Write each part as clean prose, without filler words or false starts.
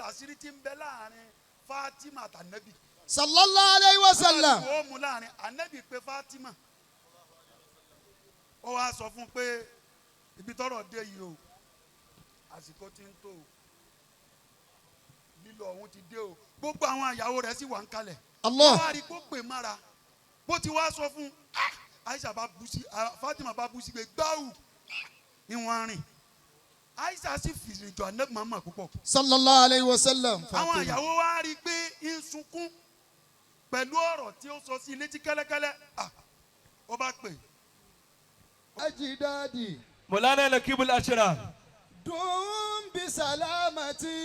àṣírí tí ń bẹ láàrin Fatima àtànẹ́bì. sallallahu alayhi wa sallam. ó mú láàrin ànẹ́bì pé Fatima ó wá sọ fún pé ibi tọ́rọ̀ dé yìí o àsìkò tí ń tó o lílọ ọ̀hún ti dé o gbogbo àwọn àyàwó rẹ̀ sì wà ń kalẹ̀. Allah. wọ́n á rí kó pè mára bó ti wá sọ fún Aisha bá bú sí Fatima bá bú sí pé gbáwù ìwọ̀n rìn Aisha sì fìrìn jọ Ànábì Muhammad púpọ̀. sallallahu alayhi wa sallam. àwọn àyàwó wa rí i pé ń sunkún pẹ̀lú ọ̀rọ̀ tí ó sọ sí létí kẹ́lẹ́kẹ́lẹ́ ó bá pè. ajdadi. Mọ̀lánà Lakibul Ashra. dùn bí salamati.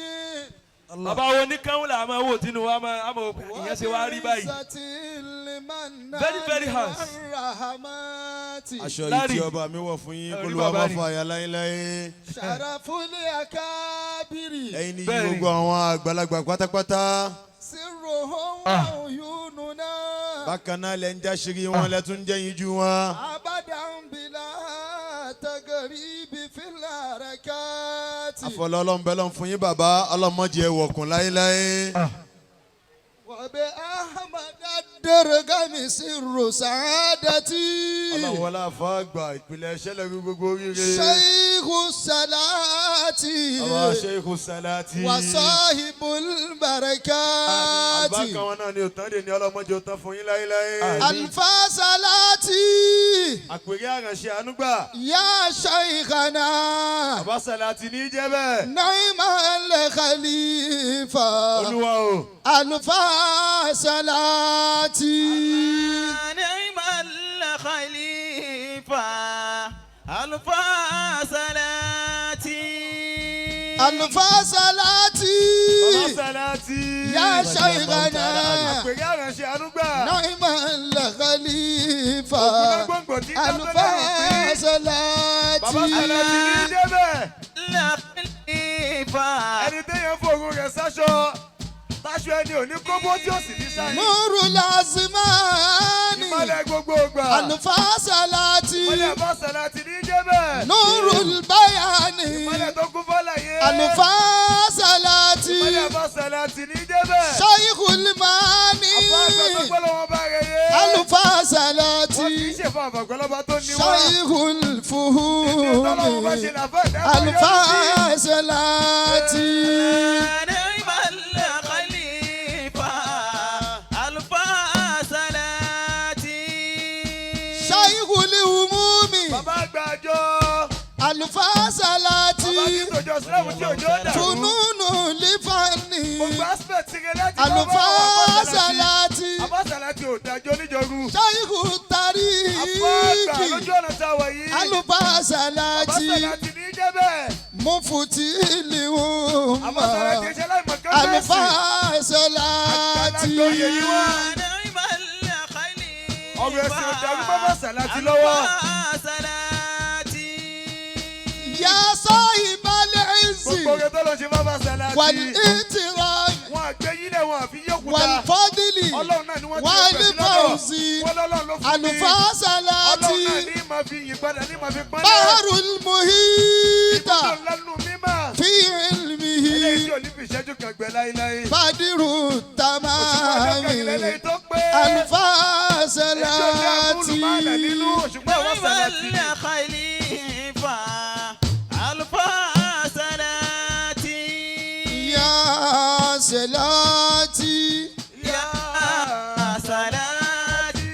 Bàbá wo ní káwọn là máa wò tínú wa máa àmọ́ ìyẹn ṣe wá rí báyìí. Very very hard. aṣọ yìí tí ọba mi wọ̀ fún yín kó ló wá bá fa àyà láyéláyé. sàràfúnlé akábìrì. ẹ̀yin ni gbogbo àwọn àgbàlagbà pátápátá. síròhún àwòyúnúná. bákan náà lẹ́ ń jáṣírí wọn lẹ́tún jẹ́ yín ju wọn. abádàmbìlà tagaribi fìlà rakati. àfọlọ́ ọlọ́mbẹ́lọ́ fún yín bàbá ọlọ́mọdé wọ̀kùn láyéláyé. wàbẹ̀ ahmad adérégami sírò sàádàtì. ọlọ́run wọlé àfọ àgbà ìpìlẹ̀ ìṣẹ̀lẹ̀ gbogbo oríire. sheikhu salati. ọba sheikhu salati. wasahibul barakati. àlùbáríkà wọn náà ni òtán dè ní ọlọ́mọdé òtán fún yín láyéláyé. alfa salati. àpèrè àránṣẹ́ ànúgbà. ya shaykhana. bàbá salati ní jẹ́ bẹ́ẹ̀. naimal khalifa. olúwa o. alfa salati. naimal khalifa. alfa salati. alfa salati. bàbá salati. ya shaykhana. àpèrè àránṣẹ́ ànúgbà. naimal khalifa. ògùnàgbòǹgbò tí alfa salati. bàbá salati ní jẹ́ bẹ́ẹ̀. khalifa. ẹni téèyàn fòrùn rẹ̀ sáṣọ táṣọ ẹni ò ní kóbó tí ó sì ní sáyé. nurul azmani. ìmọ̀lẹ̀ gbogbo gbà. alfa salati. ìmọ̀lẹ̀ bá salati ní jẹ́ bẹ́ẹ̀. nurul bayani. ìmọ̀lẹ̀ tó kún fọ́láyé. alfa salati. ìmọ̀lẹ̀ bá salati ní jẹ́ bẹ́ẹ̀. shaykhul mani. àpá àgbà tó gbọ́ lọ́wọ́ bá rẹ̀ yé. alfa wọ́n kì í salati. ṣe fún àbàgbọ́lọ́ba tó ní wá. shaykhul ìdílé bá ṣe fuhumi. làfẹ́ ìdáwọ́ alfa yóò sí. salati. naimal khalifa. alfa salati. shaykhul humumi. bàbá àgbàjọ. alfa salati. bàbá kí tòjọ sílẹ̀mù tí òjò dà. fununu lifani. gbogbo aspect ti rẹ̀ láti alfa bá salati. àbá salati ò dájọ́ níjọ́rú. shaykhu àpá àgbà tariki. lójú ọ̀nà táwa yìí. alfa bàbá salati. salati ní jẹ́ bẹ́ẹ̀. mufutili àbá umma. salati ṣe láì mọ̀ kán alfa bẹ́ẹ̀ sí. salati. àgbàlagbà oyè yìí wá. naimal khalifa. ọ̀rọ̀ ẹ̀sìn ò dàrú bàbá salati lọ́wọ́. alfa salati. ya sahibal izzi. gbogbo oge tó lọ ṣe bàbá salati. wal ihtiram. wọn àgbẹ̀ yín lẹ̀ wọn àfi yókùtà. wal fadli. ọlọ́run náà ni wọ́n ti wal pèsè lọ́dọ̀. fawzi. wọ́n lọ́lọ́run ló fún mi. alfa ọlọ́run salati. náà ní máa fi yìn padà ní máa fi pọ́nlẹ̀. baharul muhita. ibùdó lẹ́nu mímọ́. fi eléyìí tí ilmihi. ò ní fi ìṣẹ́jú kan gbẹ láéláé. badiru òṣùpá tamami. eléyìí tó pé. alfa ètò ìdí àbúrò salati. máa nà nínú òṣùpá ìwọ salati. naimal khalifa. alfa salati. ya salati. ya salati.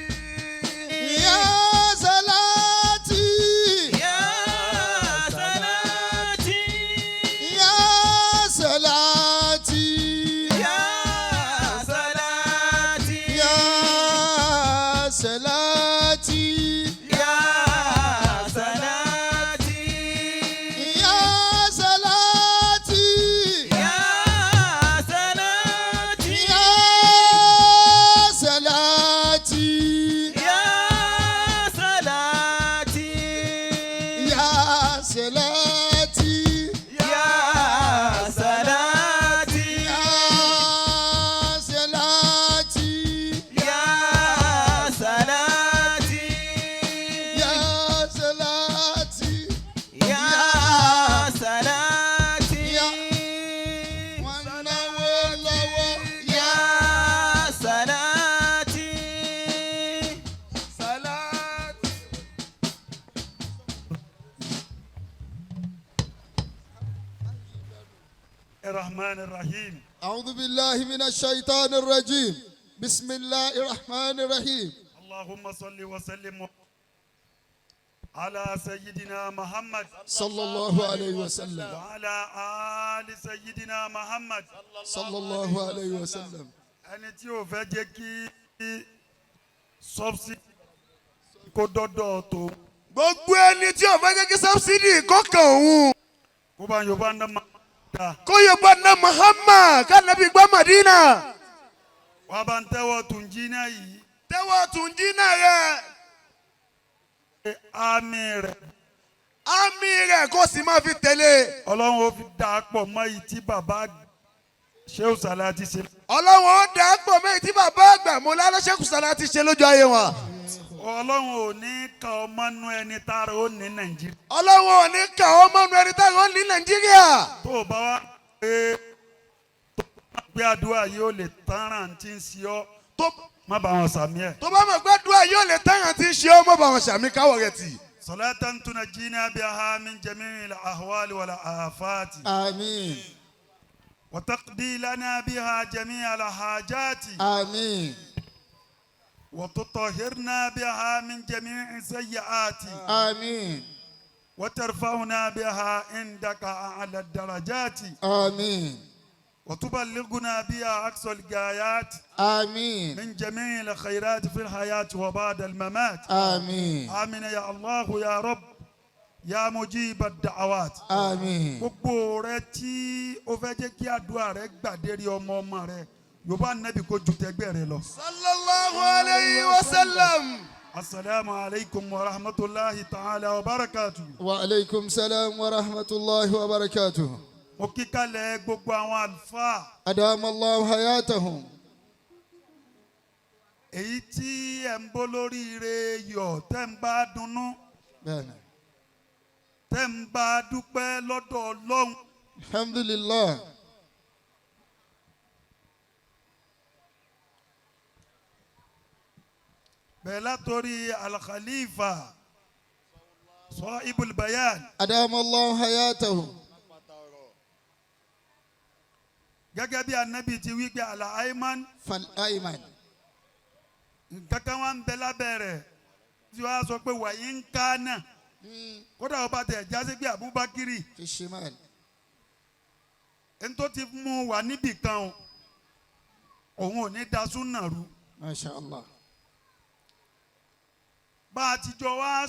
ya salati. ya salati. ya salati. ya salati. ya salati. ya salati. ya salati. ya salati. الرحمن الرحيم. أعوذ بالله من الشيطان الرجيم. بسم الله الرحمن الرحيم. اللهم صل وسلم على سيدنا محمد صلى الله عليه وسلم. وعلى آل سيدنا محمد. صلى الله عليه وسلم. ẹni tí ó fẹ́ jẹ́ kí subsidy kó dọ́dọ̀ tó gbogbo ẹni tí ó fẹ́ jẹ́ kí subsidy kó kàn òun kó bá yorùbá ń dá dá kó yorùbá ná Muhammad kánàbí gbọ́ Madina wàá bá ń tẹ́wọ́ Tunji náà yìí tẹ́wọ́ Tunji náà rẹ̀ àmì rẹ̀ àmì rẹ̀ kó sì máa fi tẹ̀lé ọlọ́run ó fi dà á pọ̀ mọ́ èyí tí bàbá Shehu Salati ṣe. ọlọ́run ó dà á pọ̀ mẹ́yìn tí bàbá àgbà Mọ́lánà Shehu Salati ṣe lójú ayé wọn. ọlọ́run ò ní ka ọmọ nú ẹni tára ó ní Nàìjíríà. ọlọ́run ò ní kà ó mọ́nu ẹni táwọn ní Nàìjíríà. tó o bá wá pé tó o bá gbé àdúrà yìí ó lè tánràn tí ń ṣe ọ́ tó má bá wọn sàmì ẹ̀. bá mọ̀ pé dùn yóò lè tẹ̀yàn tí ń ṣe ọmọ bá wọn ṣàmì káwọ̀ rẹ̀ tì. salatan tunajjina biha min jami'il ahwali wal afati. آمين. وتقضي لنا بها جميع الحاجات آمين. وتطهرنا بها من جميع السيئات آمين. وترفعنا بها عندك أعلى الدرجات آمين. وتبلغنا بها أقصى الغايات آمين. من جميع الخيرات في الحياة وبعد الممات. آمين. آمين يا الله يا رب يا مجيب الدعوات. آمين. gbogbo rẹ tí o fẹ́ jẹ́ kí àdúrà rẹ gbàdérí ọmọ ọmọ rẹ yorùbá nẹ́bí kó ju tẹgbẹ́ rẹ lọ. sallallahu alayhi wa sallam. asalaamu alaykum wa rahmatulahi ta'ala wa barakatu. وعليكم السلام ورحمة الله وبركاته. mo kí kalẹ̀ gbogbo àwọn àlùfáà أدام الله حياتهم. èyí tí ẹ̀ ń bó lóríire yọ̀ tẹ́ ń bá dunnú بأنا. tẹ́ ń bá dúpẹ́ lọ́dọ̀ ọlọ́run. الحمد لله. bẹ́ẹ̀ látòrí alkhalifa sahibul bayan أدام الله حياته. gẹ́gẹ́ bí anabi ti wí pé al-ayman فالأيمن. nǹkan kan wà ń bẹ lábẹ́ rẹ̀ tí wàá sọ pé wàyí ń ká náà kódà ọba tẹ̀ jásí pé abubakiri في الشمال. ẹni tó ti mú wà níbì kan o òun ò ní da súnà rú ما شاء الله. bá a ti jọ wá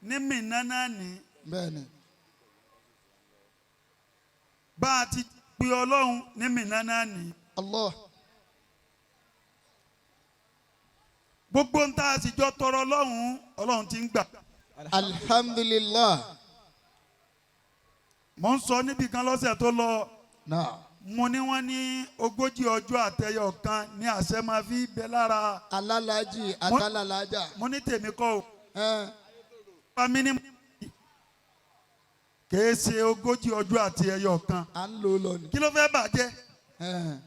ní Mínà náà ní بأنا. bá a ti pe ọlọ́run ní Mínà náà ní الله. gbogbo ń tá a sì jọ tọrọ ọlọ́run ti ń gbà. الحمد لله. mo ń sọ níbi kan lọ́sẹ̀ tó lọ نعم. mo ní wọ́n ní ogójì ọjọ́ àtẹyọ kan ní àṣẹ máa fi bẹ lára alálàájì àtàlálàájà. mo ní tèmi kọ́ o ẹ pàmí ní kìí ṣe ogójì ọjọ́ àti ẹyọ kan à ń lò ó lọ ni. kí ló fẹ́ bàjẹ́ ẹ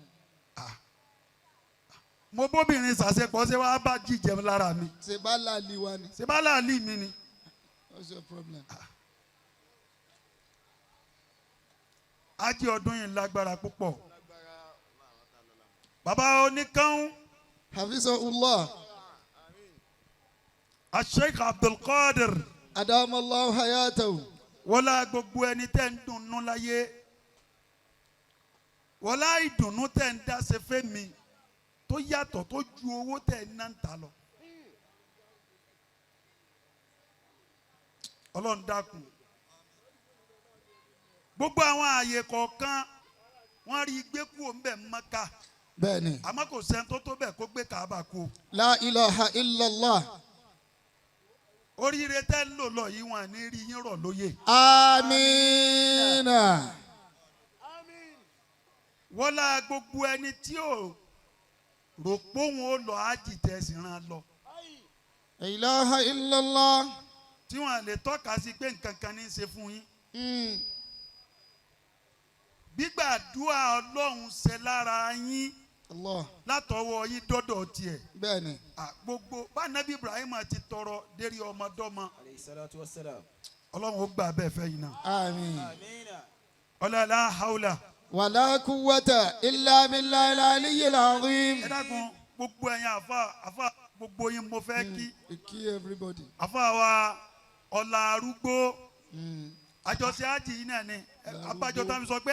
mo bóbìnrin ṣàṣepọ̀ ṣé wàá bá jíjẹ lára mi ṣe bá láàlì wa ni. ṣé bá láàlì mi ni. what's your problem. ájí ọdún yìí lágbára púpọ̀ bàbá oníkan hafizahullah. Sheikh Abdulkadir adamallahu hayatahu. wọlá gbogbo ẹni tẹ́ ń dunnú láyé wọlá ìdùnnú tẹ́ ń dá ṣe fẹ́ mi tó yàtọ̀ tó ju owó tẹ́ ń ná ń ta lọ. Ọlọ́run dákun gbogbo àwọn ààyè kọ̀ọ̀kan wọ́n rí gbé kúrò ńbẹ̀ Mẹ́kà bẹ́ẹ̀ni. àmọ́ kò sẹ́ni tó tó bẹ́ẹ̀ kó gbé Káàbà kú. la ilaha illallah. oríire tẹ́ ń lò lọ yìí wọn ní rí yín rọ̀ lóye. amiina. wọ́lá gbogbo ẹni tí ò rò pé òun ó lọ ájì tẹ̀sí rán lọ la ilaha illallah. tí wọ́n lè tọ́ka sí pé nǹkan kan ní í ṣe fún yín. gbígbàdúrà Ọlọ́run ṣe lára yín Allah. látọwọ́ yín dọ́dọ̀ tiẹ̀. bẹ́ẹ̀ni. gbogbo bá Nábì Ibrahim ti tọrọ dérí ọmọdọ́mọ alayhi salatu wassalam. Ọlọ́run ó gbà bẹ́ẹ̀ fẹ́ yín náà. àmín. ọlọ́lá haúlà. ولا قوة إلا بالله العلي العظيم. ẹ dákun gbogbo ẹ̀yin àfa gbogbo yín mo fẹ́ kí. Kí everybody. àfa wa ọ̀la arúgbó àjọṣe ájì yìí náà ni abájọ tá a fi sọ pé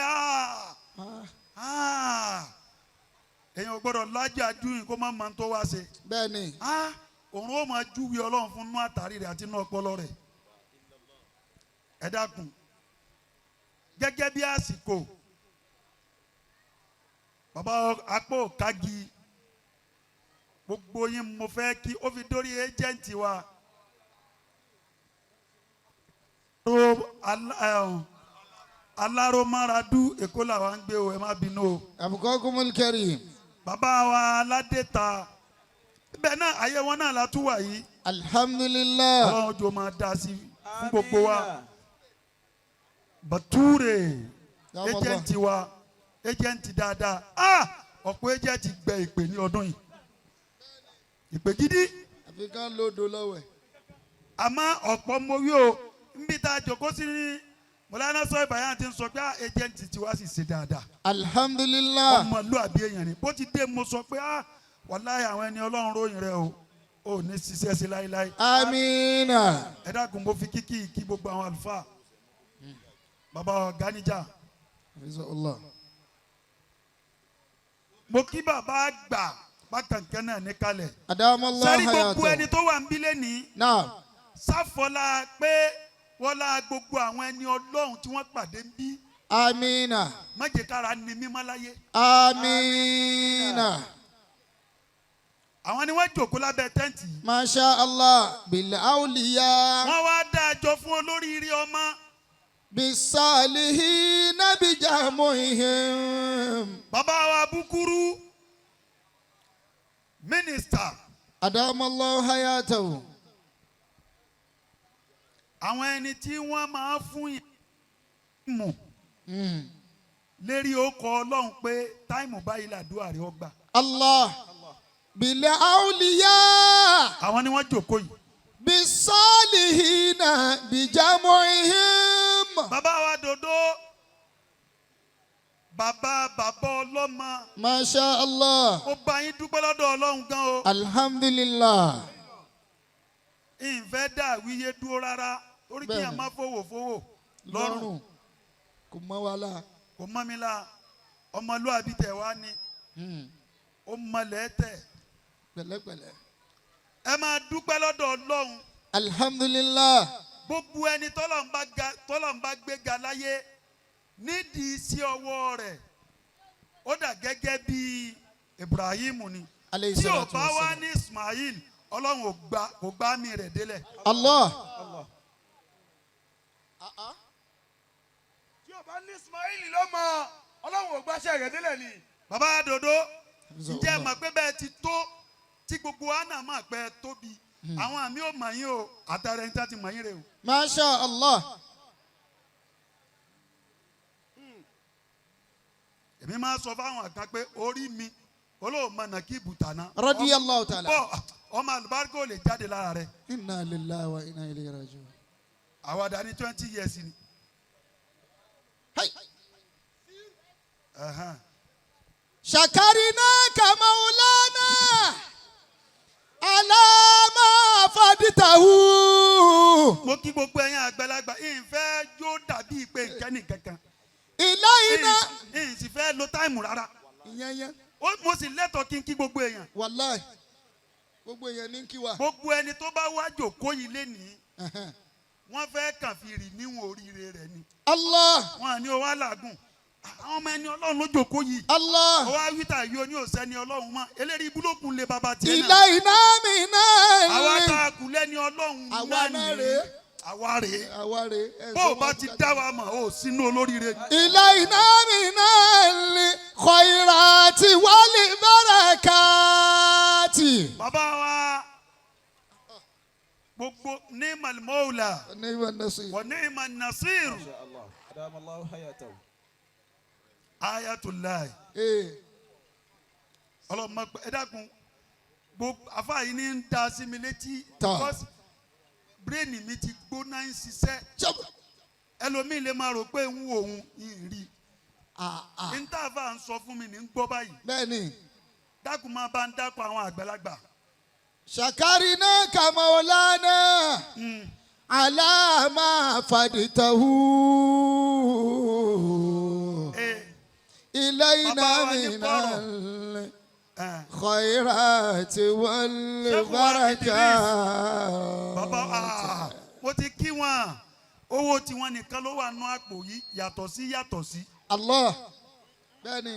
èèyàn ò gbọ́dọ̀ lájà dùn kó má máa tó wá ṣe. Bẹ́ẹ̀ni. òun ó máa júwe ọlọ́run fún inú àtàrí rẹ̀ àti inú ọpọlọ rẹ̀. ẹ dákun gẹ́gẹ́ bí àsìkò bàbá apò kági gbogbo yín mo fẹ́ kí ó fi dórí ẹ́jẹ̀ǹtì wa aláròmáradu èkó làwọn ń gbé o ẹ má bínú o. Abukakumul karim. bàbá wa aládéta bẹ́ẹ̀ náà ayé wọn náà la tún wà yìí. Alhamdulillah. ọlọ́run jò máa dá sí fún gbogbo wa. Bature ẹ́jẹ̀ǹtì wa ẹ́jẹ̀ǹtì dáadáa ọ̀pọ̀ ẹ́jẹ̀ǹtì gbẹ ìpè ní ọdún yìí ìpè gidi. Àfi ká lódo lọ́wọ́ ẹ̀. àmọ́ ọ̀pọ̀ mo rí o níbi tá a jòkó sí ní mọ̀lánà sọ ìbàyàn ti ń sọ pé ẹ́jẹ̀ǹtì tiwa sì ṣe dáadáa. Alhamdulillah. ọmọlúwàbí èèyàn ni bó ti dé mo sọ pé wàláhì àwọn ẹni ọlọ́run ròyìn rẹ o ò ní ṣiṣẹ́ sí láéláé. Amina. ẹ dákun mo fi kíkì kí gbogbo àwọn àlùfáà bàbá Ganija. mo kí bàbá àgbà bákànkẹ́ náà níkàlẹ̀. Adamallahu sẹ́rí hayatahu. gbogbo ẹni tó wà ń bí lẹ́nìí. Naam. sáfọlá pé wọ́lá gbogbo àwọn ẹni ọlọ́run tí wọ́n pàdé ń bí. Amina. má jẹ́ kára ni mímọ́ láyé. Amina. àwọn ni wọ́n jòkó lábẹ́ tẹ́ǹtì. Masha Allah. Bil awliya. wọ́n wá dá àjọ fún olóríire ọmọ. Bisalihina bijamuhim. bàbá wa Búkúrú mínísítà. Adamallahu hayatahu. àwọn ẹni tí wọ́n máa fún ìmù lérí ọkọ̀ ọlọ́run pé táìmù báyìí làdúrà rẹ̀ ọgbà. Allah. Bil awliya. àwọn ni wọ́n jòkó yìí. Bisalihina bijamuhim. bàbá wa Dòdó bàbá ọlọ́mọ. Masha Allah. ó bá yín dúpẹ́ lọ́dọ̀ ọlọ́run gan o. Alhamdulillah. ìfẹ́ dà wíyé dúró rárá torí kí n má fowó lọ́rùn Kò mọ́ wa la. kò mọ́ mi la ọmọlúwàbí tẹ̀ wá ní ó mọlẹ̀ tẹ̀. Pẹ̀lẹ́pẹ̀lẹ́. ẹ máa dúpẹ́ lọ́dọ̀ ọlọ́run. Alhamdulillah. gbogbo ẹni tọ́lọ̀ ń bá gbé ga láyé nídìí sí ọwọ́ rẹ̀ ó dà gẹ́gẹ́ bí Ibrahim ni tí ò bá wá ní Ismail ọlọ́run kò gbá mi rẹ̀ délẹ̀. Allah. tí o bá ní Ismail lọ́mọ ọlọ́run ò gbàṣẹ rẹ̀ délẹ̀ ni. bàbá Dòdó ǹjẹ́ mọ̀ pé bẹ́ẹ̀ ti tó tí gbogbo wa náà mọ̀ pé tóbi àwọn àmì ò mọ̀ yín o àtàrà ẹni tí a ti mọ̀ yín rè o. Masha Allah. èmi máa sọ fáwọn kan pé orí mi olóòmọ nà kí ibùtànà. Radiyallahu ta'ala. ọmọ àlùbáríkò lè jáde lára rẹ. Inna lillahi wa inna ilayhi raji'un. àwàdà ní 20 years ni. Hey. Shakarina maulana ala ma faditahu. mo kí gbogbo ẹ̀yin àgbàlagbà ìfẹ́ yóò dàbí pé nkẹ́ni kankan. Ilayna. ìsì fẹ́ lo táìmù rárá. Ìyẹn. mo sì lẹ́tọ̀ọ́ kí n kí gbogbo èèyàn. Wallahi. Gbogbo èèyàn ní kí wa. gbogbo ẹni tó bá wá jòkó yìí lénìí wọ́n fẹ́ kàn fi rì níwọ̀n oríire rẹ̀ ni. Allah. wọ́n á ní o wá làágùn àwọn ọmọ ẹni ọlọ́run ló jòkó yìí. Allah. ó wá wíta yìí o ní òsẹ́ni ọlọ́run mọ́ eléyìí búlọ́kùn lè bàbá tiẹ̀ náà. Ilayna minna. àwa tá a kù lẹ́ni ọlọ́run Àwa náà rèé. àwa rèé. Àwa rèé. bó o bá ti dá wa mọ̀ o sínú olóríire. Ilayna minna khairati wal barakati. bàbá wa gbogbo ní malimọ́ọ̀là wọ ní ìmọ̀ nasir ayatollah ọlọ́mọ ẹ dákun gbogbo àfáà yìí ní ń da sí mi létí because bírèènì mi ti gbóná ń ṣiṣẹ́ ẹlòmíì lè máa rò pé ń wo òun yìí rí níta-àfà ń sọ fún mi ní ń gbọ́ báyìí bẹ́ẹ̀ni. dákun máa bá ń dákun àwọn àgbàlagbà. ṣàkárínà kàmọ́lánà aláàmà fàdìtàhù ilé iná mìíràn khairati wal baraka. bàbá mo ti kí wọn owó tiwọn nìkan ló wà nú àpò yìí yàtọ̀ sí. Allah bẹ́ẹ̀ni.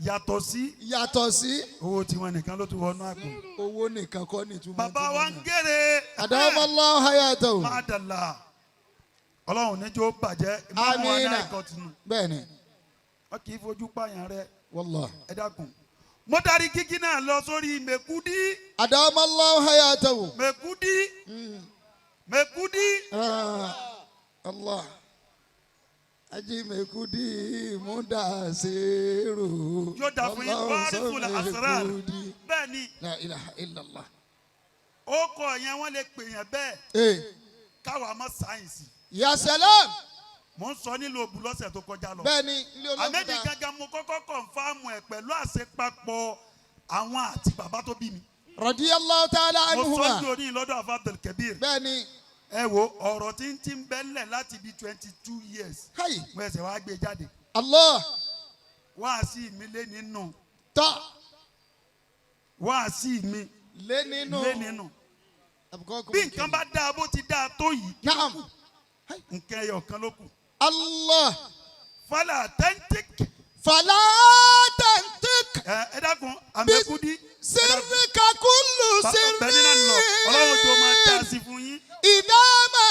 yàtọ̀ sí. owó tiwọn nìkan ló tún wọnú àpò. owó nìkan kọ́ ni túmọ̀. bàbá wa ń gèrè. adamallahu hayatahu. má dàlà ọlọ́run níjó bàjẹ́ ìmọ̀ wọn náà ẹ̀kọ́ tinú. bẹ́ẹ̀ni. wọ́n kì í fojú pààyàn rẹ. wallahi. ẹ dákun. mo darí kíkí náà lọ sórí mẹ́kúdí. adamallahu hayatahu. mẹ́kúdí. Allah. Aji mekudi mudasiru. yóò dà fún yín wàrífù asrar bẹ́ẹ̀ ni. La ilaha illallah. ó kọ yẹn wọ́n lè pè yẹn bẹ́ẹ̀. káwa mọ̀ sáyẹ̀nsì. Ya salam. mo ń sọ nílò òbú lọ́sẹ̀ tó kọjá lọ. bẹ́ẹ̀ni ilé olóògùn àmẹ́bí gangan mo kọ́kọ́ kọ̀ǹfàmù ẹ̀ pẹ̀lú àṣepapọ̀ àwọn àti bàbá tó bí mi. Radiyallahu ta'ala anhuma. mo sọ ní orí lọ́dọ̀ àfa Abdulkabir. bẹ́ẹ̀ni. ẹ wo ọ̀rọ̀ tí ń bẹ́lẹ̀ láti bí 22 years. mo ẹsẹ̀ wá gbé jáde. Allah. wáàsí mi lé nínú. tọ́. wáàsí mi lé nínú. bí nǹkan bá dáa bó ti dáa tó yìí. naam. nǹkan ẹyọ kan ló kù. Allah. fala authentic. ẹ dákun àmẹ́kúdí. sirrika kullu sirri. bẹ́ẹ̀ni náà lọ ọlọ́run tó máa dá sí fún yín. ìdámà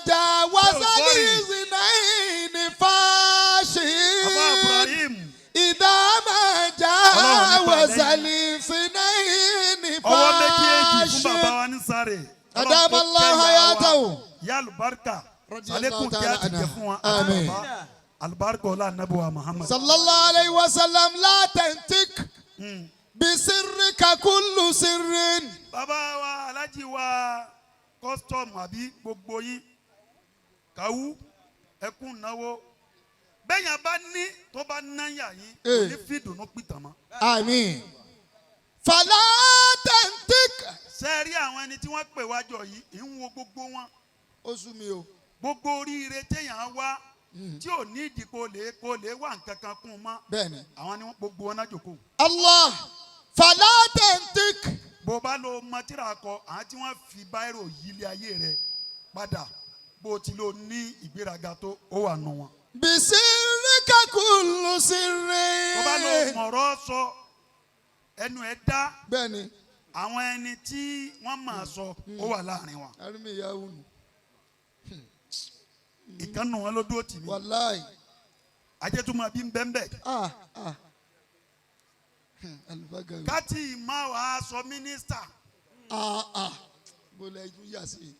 jà wàsálì zinaini fàṣì. àbá Ibrahim. ìdámà jà wàsálì zinaini fàṣì. ọwọ́ méjèèjì fún bàbá wa ní sáré. adamallahu hayatahu. ya alubarika salekun kí a ti jẹ fún wa. àmín. alubarika ọlá anabi wa Muhammad. sallallahu alayhi wa sallam la tantik. bisirrika kullu sirrin. bàbá wa alájí wa kọ́sítọ́ọ̀mù àbí gbogbo yín kàwú ẹkún náwó bẹ́yàn bá ní tó bá náyà yín kò ní fi dùnú pìtàn mọ́. àmín. fala tantik. sẹ́ẹ̀rí àwọn ẹni tí wọ́n pè wájọ yìí ń wo gbogbo wọn. ó sú mi o. gbogbo oríire téèyàn wá tí ò ní ìdí kò lè wà nǹkan kan kún un mọ́. bẹ́ẹ̀ni. àwọn ni gbogbo wọn náà jòkó. Allah. fala tantik. bó bá lo mọtìrà kọ àwọn tí wọ́n fi báírò yílé ayé rẹ̀ padà bó ti lò ní ìgbéraga tó ó wà nù wọn. bisirrika kullu sirrin. bó bá lo mọ̀rọ̀ sọ ẹnu ẹ̀ dá. bẹ́ẹ̀ni. àwọn ẹni tí wọ́n máa sọ ó wà láàrin wọn. arúmi ìyàwó nù. ìkànnì wọn ló dúró tì mí. wàláì. ajẹ́tùmọ̀ bí ń bẹ́ńbẹ́. alibagari. káàtì máa wà á sọ mínísítà. bọ́lá ẹ̀jú yà sí.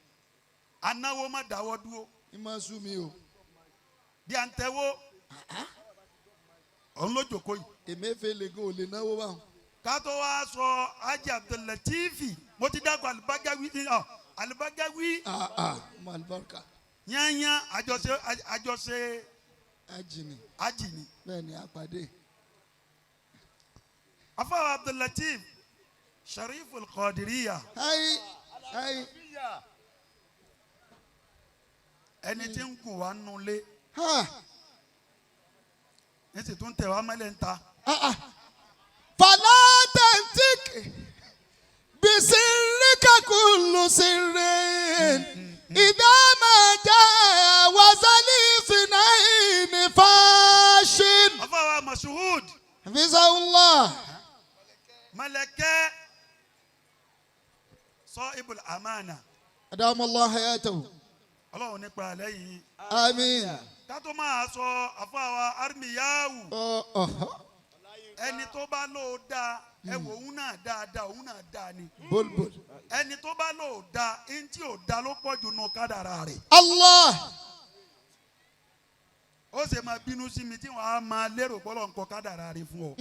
anáwó má dáwọ́ dúró. ní máa sú mi o. bí à ń tẹ́wọ́ òun ló jòkó yìí. Emefiele gan ò lè náwó báwọn. kátó wá sọ Haji Abdulatifi mo ti dákọ̀ Alibagawi. ọmọ alibarika. yányán àjọṣe ajini. bẹ́ẹ̀ni àpàdé. afa Abdulatif Sharif al-Qadiriya. ayi. ẹni tí ń gùn wá nulẹ̀. ní sì tún tẹ̀ wá mẹ́lẹ̀ ń ta. fala tantik. bisirrika kullu sirrin. idha ma jaa wazali sinaini fashin. afa wa Mashuhud. hafizahullah. malakẹ́ sahibul amana. adamallahu hayatahu. ọlọ́run nípa àlẹ́ yìí. àmín. kátó máa sọ àfàwà armiyahu. ẹni tó bá lò dáa ẹ wò òun náà dáadáa òun náà dáa ni. bol. ẹni tó bá lò dáa ẹni tí ò dáa ló pọ̀ jù nù kádàrá rẹ̀. Allah. ó sì máa bínú sí mi tí wọ́n á máa lérò pọ́lọ́ nǹkan kádàrá rẹ̀ fún ọ.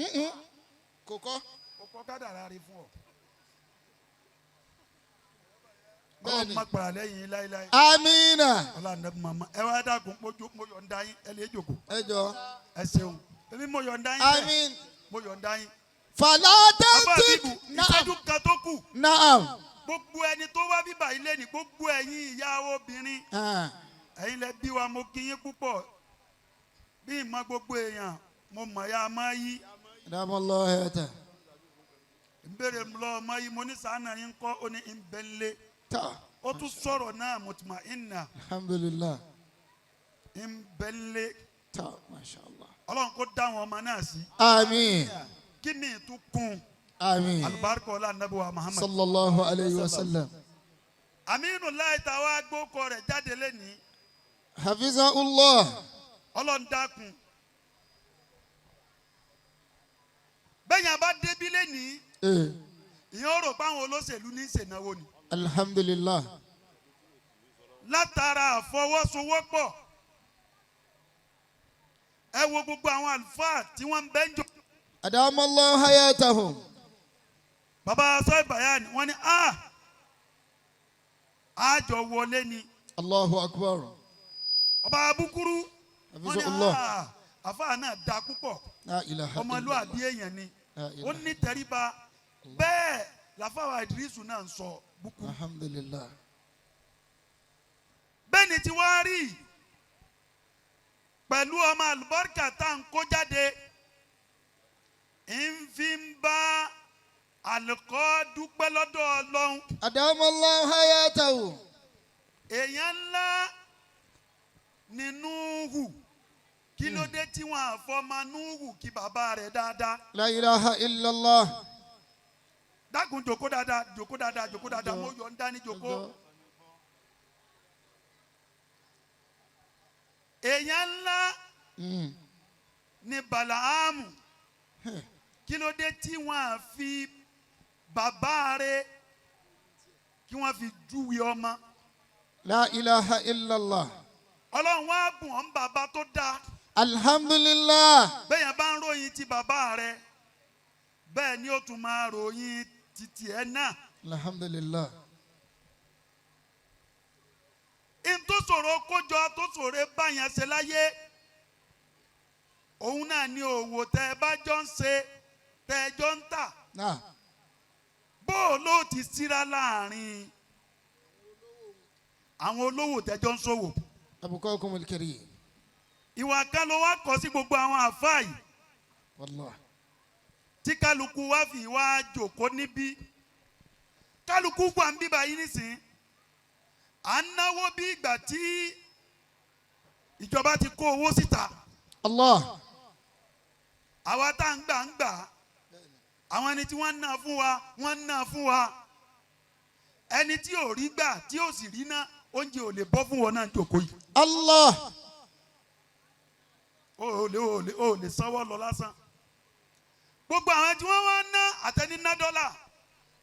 kò kọ́. kò kọ́ kádàrá rẹ̀ fún ọ. ọlọ́run má para lẹ́yìn láéláé. Amina. ọlọ́run mama ẹ wá dàgùn mo yọ̀ǹda yín ẹ lè jòkó. Ẹ jọ. ẹ ṣeun èmi mo yọ̀ǹda yín Amin. mo yọ̀ǹda yín. Fala bàbá tantik. bíbù ìṣẹ́jú kan tó kù. Naam. gbogbo ẹni tó wá bíbà ilé ní gbogbo ẹ̀yin ìyá obìnrin ẹ̀yin lẹ bí wa mo kí yín púpọ̀ bí ìmọ̀ gbogbo èèyàn mo mọ̀ ya máa yí. Adamallahu hayata. ìbéèrè lọ ọmọ yìí mo ní sàánà yín kọ́ ó ní ìbẹ̀lẹ̀ ó tún sọ̀rọ̀ náà mutma'inna Alhamdulillah. ìbẹ̀lẹ̀ Masha Allah. ọlọ́run kó dá wọn ọmọ náà sí. Amin. kí ni ìtún kún Amin. alùbáríkà ọlá nàbí wa Muhammad. Sallallahu alayhi wa sallam. aminu láì ta wá gbókọ rẹ̀ jáde lẹ́nìí Hafizahullah. ọlọ́run dákun bẹ́yìn abá débí lẹ́nìí ìyẹn ó rò pé àwọn olóṣèlú ní ìṣènáwó ni. Alhamdulillah. látara àfọwọ́sowọ́pọ̀ ẹ wo gbogbo àwọn àlùfáà tí wọ́n ń bẹ́ ń jọ. Adamallahu hayatahum. bàbá sọ bayan wọ́n ní àjọ wọlé ni. Allahu akbar. ọba abukuru wọ́n ní Hafizahullah. àfáà náà da púpọ̀ La ilaha ọmọlúwàbí èèyàn ni La ilaha. ó ní tẹríba bẹ́ẹ̀ làfáà Ìdírísù náà ń sọ bukuru. Alhamdulillah. bẹ́ẹ̀ ni tí wọ́n rí pẹ̀lú ọmọ àlùbáríkà tá à ń kó jáde ń fi ń bá àlùkò dúpẹ́ lọ́dọ̀ Ọlọ́run. Adamallahu hayatahum. èèyàn ńlá ni Núhù kí ló dé tí wọn àfọmọ Núhù kí bàbá rẹ̀ dáadáa. La ilaha illallah. dákun jòkó dáadáa jòkó dáadáa jòkó dáadáa mo yọ̀ ń dání jòkó. èèyàn ńlá ni Bàláámù kí ló dé tí wọn fi bàbá rẹ̀ kí wọn fi júwe ọmọ. La ilaha illallah. Ọlọ́run wá bùn ọ́n bàbá tó dáa. Alhamdulillah. bẹ́ẹ̀ bá ń ròyìn ti bàbá rẹ̀ bẹ́ẹ̀ ni ó tún máa ròyìn títí ẹ̀ náà. Alhamdulillah. in tó ṣòro kójọ tó ṣòro báyàn ṣe láyé òun náà ni òwò tẹ́ ẹ bá jọ ń ṣe tẹ́ ẹ jọ ń tà bó o ló ti síra láàrin àwọn olówó tẹ́ jọ ń ṣòwò. Abukakumul karim. ìwà kan ló wá kọ sí gbogbo àwọn àfáà yìí Wallah. tí kálukú wá fi wá jòkó níbí kálukú wà ń bíbá yìí nísìnyí à ń náwó bí ìgbà tí ìjọba ti kó owó síta. Allah. àwa tá ń gbà àwọn ẹni tí wọ́n ń ná fún wa wọ́n ń ná fún wa ẹni tí ò rí gbà tí ò sì rí ná oúnjẹ ò lè bọ́ fún wọn náà jòkó yìí. Allah. o lè sanwó lọ lásán. gbogbo àwọn tí wọ́n wá ná àtẹni ná dọ́là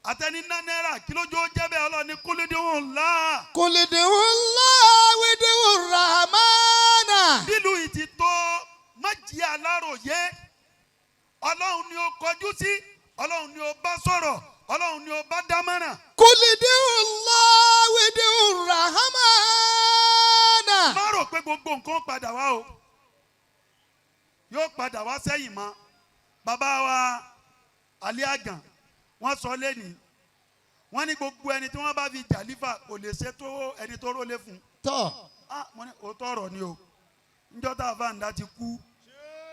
àtẹni ná náírà kí lójú ó jẹ́ bẹ́ẹ̀ ọlọ́ni kúlídìí ńlá. Kulidihullah widihur rahmana. nílùú yìí ti tó májì aláròyé ọlọ́run ni ó kọjú sí ọlọ́run ni ó bá sọ̀rọ̀ ọlọ́run ni ó bá dámọ̀ràn. Kulidihullah widihur rahmana. má rò pé gbogbo nǹkan ó padà wá o yóò padà wá sẹ́yìn mọ́. bàbá wa alẹ́ àgàn wọ́n sọ lẹ́nìí wọ́n ní gbogbo ẹni tí wọ́n bá fi jàlífà kò lè ṣe tó ẹni tó rólé fún. Tọ́. mo ní òótọ́ ọ̀rọ̀ ni o níjọ́ tá a bá ń dá ti kú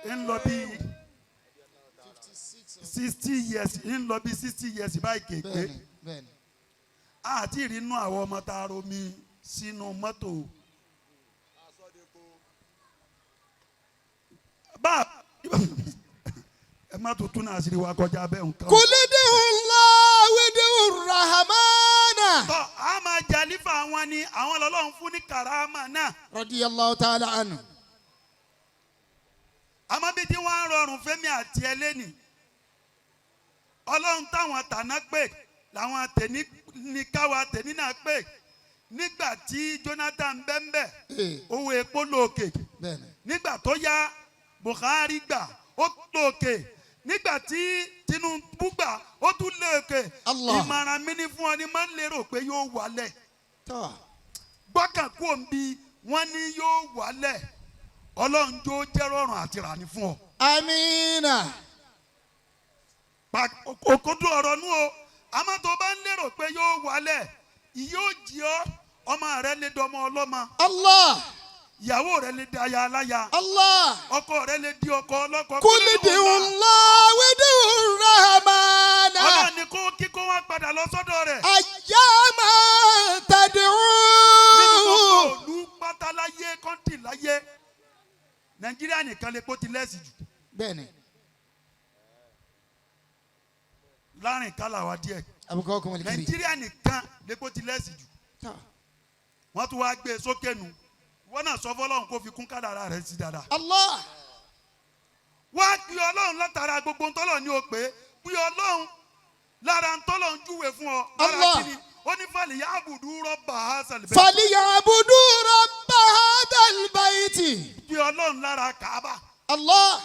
ń lọ bí 60 years ń lọ bí 60 years báyìí kéèké Bẹ́ẹ̀ni, bẹ́ẹ̀ni. àti ìrìnnú àwọn ọmọ tá a romi sínú mọ́tò. bá ẹ má tó tún náà sí wa kọjá bẹ́ẹ̀ nǹkan. Kulidihullah widihur rahmana. tọ́ a máa jàlífà wọn ni àwọn ọlọ́run fún ní karama náà. Radiyallahu ta'ala anhu. àmọ́ bí tí wọ́n ń rọrùn fẹ́mi àti ẹlẹ́nì ọlọ́run táwọn tàná pè làwọn tèní ní káwa tèní náà pè nígbà tí Jonathan bẹ́ńbẹ́ owó epo lóòkè Bẹ́ẹ̀ni. nígbà tó yá Buhari gbà ó lóòkè nígbà tí Tinubu gbà ó tún lóòkè Allah. ìmọ̀ràn mi ní fún ọ ni máa ń lérò pé yóò wálẹ̀ gbọ́kàn kú òǹbí wọ́n ní yóò wálẹ̀ ọlọ́run jó jẹ́ rọrùn àti ràní fún ọ. Amina. òkodo ọ̀rọ̀ nú o àmọ́ tó bá ń lérò pé yóò wálẹ̀ yóò jí ọ ọmọ rẹ lè dọmọ ọlọ́mọ. Allah. ìyàwó rẹ lè di aya aláya. Allah. ọkọ rẹ lè di ọkọ ọlọ́kọ. Kulidullah widur rahmana. ọlọ́run ni kó kíkó wọn padà lọ sọ́dọ̀ rẹ̀. Ayyama tad'un. nínú gbogbo òlu pátá láyé kọ́ńtì láyé nàìjíríà nìkan lè kó ti lẹ́sì jù. Bẹ́ẹ̀ni. láàrin kálá wa díẹ̀. Abukọ kọmọlì kiri. nàìjíríà nìkan lè kó ti lẹ́sì jù. wọ́n tún wá gbé sókè nù wọ́n náà sọ fọlọ́run kó fi kún kádàrá rẹ̀ sí dáadáa. Allah. wá gbé ọlọ́run látara gbogbo ntọ́lọ̀ ní o pé gbé ọlọ́run lára ntọ́lọ̀ ń júwe fún ọ. Allah. lára kíni ó ní fàlì yá àbùdú rọ́bà hasan bẹ́ẹ̀. Falyabudu rabba hadal bayti. gbé ọlọ́run lára kàába. Allah.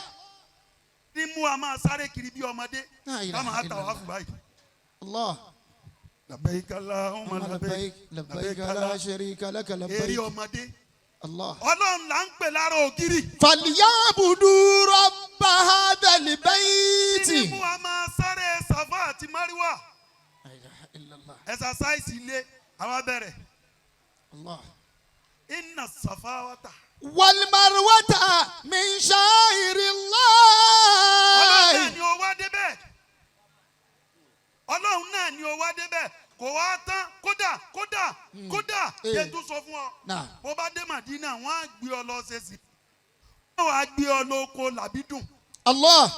ní mú a máa sáré kiri bí ọmọdé. La ilaha ká máa tà wá illallah. fún báyìí. Allah. labbaik Allahumma labbaik. labbaik la sharika laka èrè labbaik. ọmọdé. Allah. ọlọ́run là ń pè lára ògiri. Falyabudu rabba hadal ní bayti. mú a máa sáré Safa àti Marwa. La ilaha illallah. ẹ̀sàsáìsì ilé àwa bẹ̀rẹ̀. Allah. inna safawata. Wal marwata min ọlọ́run náà sha'irillahi. ni ó wá débẹ̀. ọlọ́run náà ni ó wá débẹ̀ kò wá tán kódà jẹ́ tó sọ fún ọ. Nah. bó bá dé Màdínà wọ́n á gbé ọ lọ ṣe sí. wọ́n wá gbé ọ lóko làbídùn. Allah.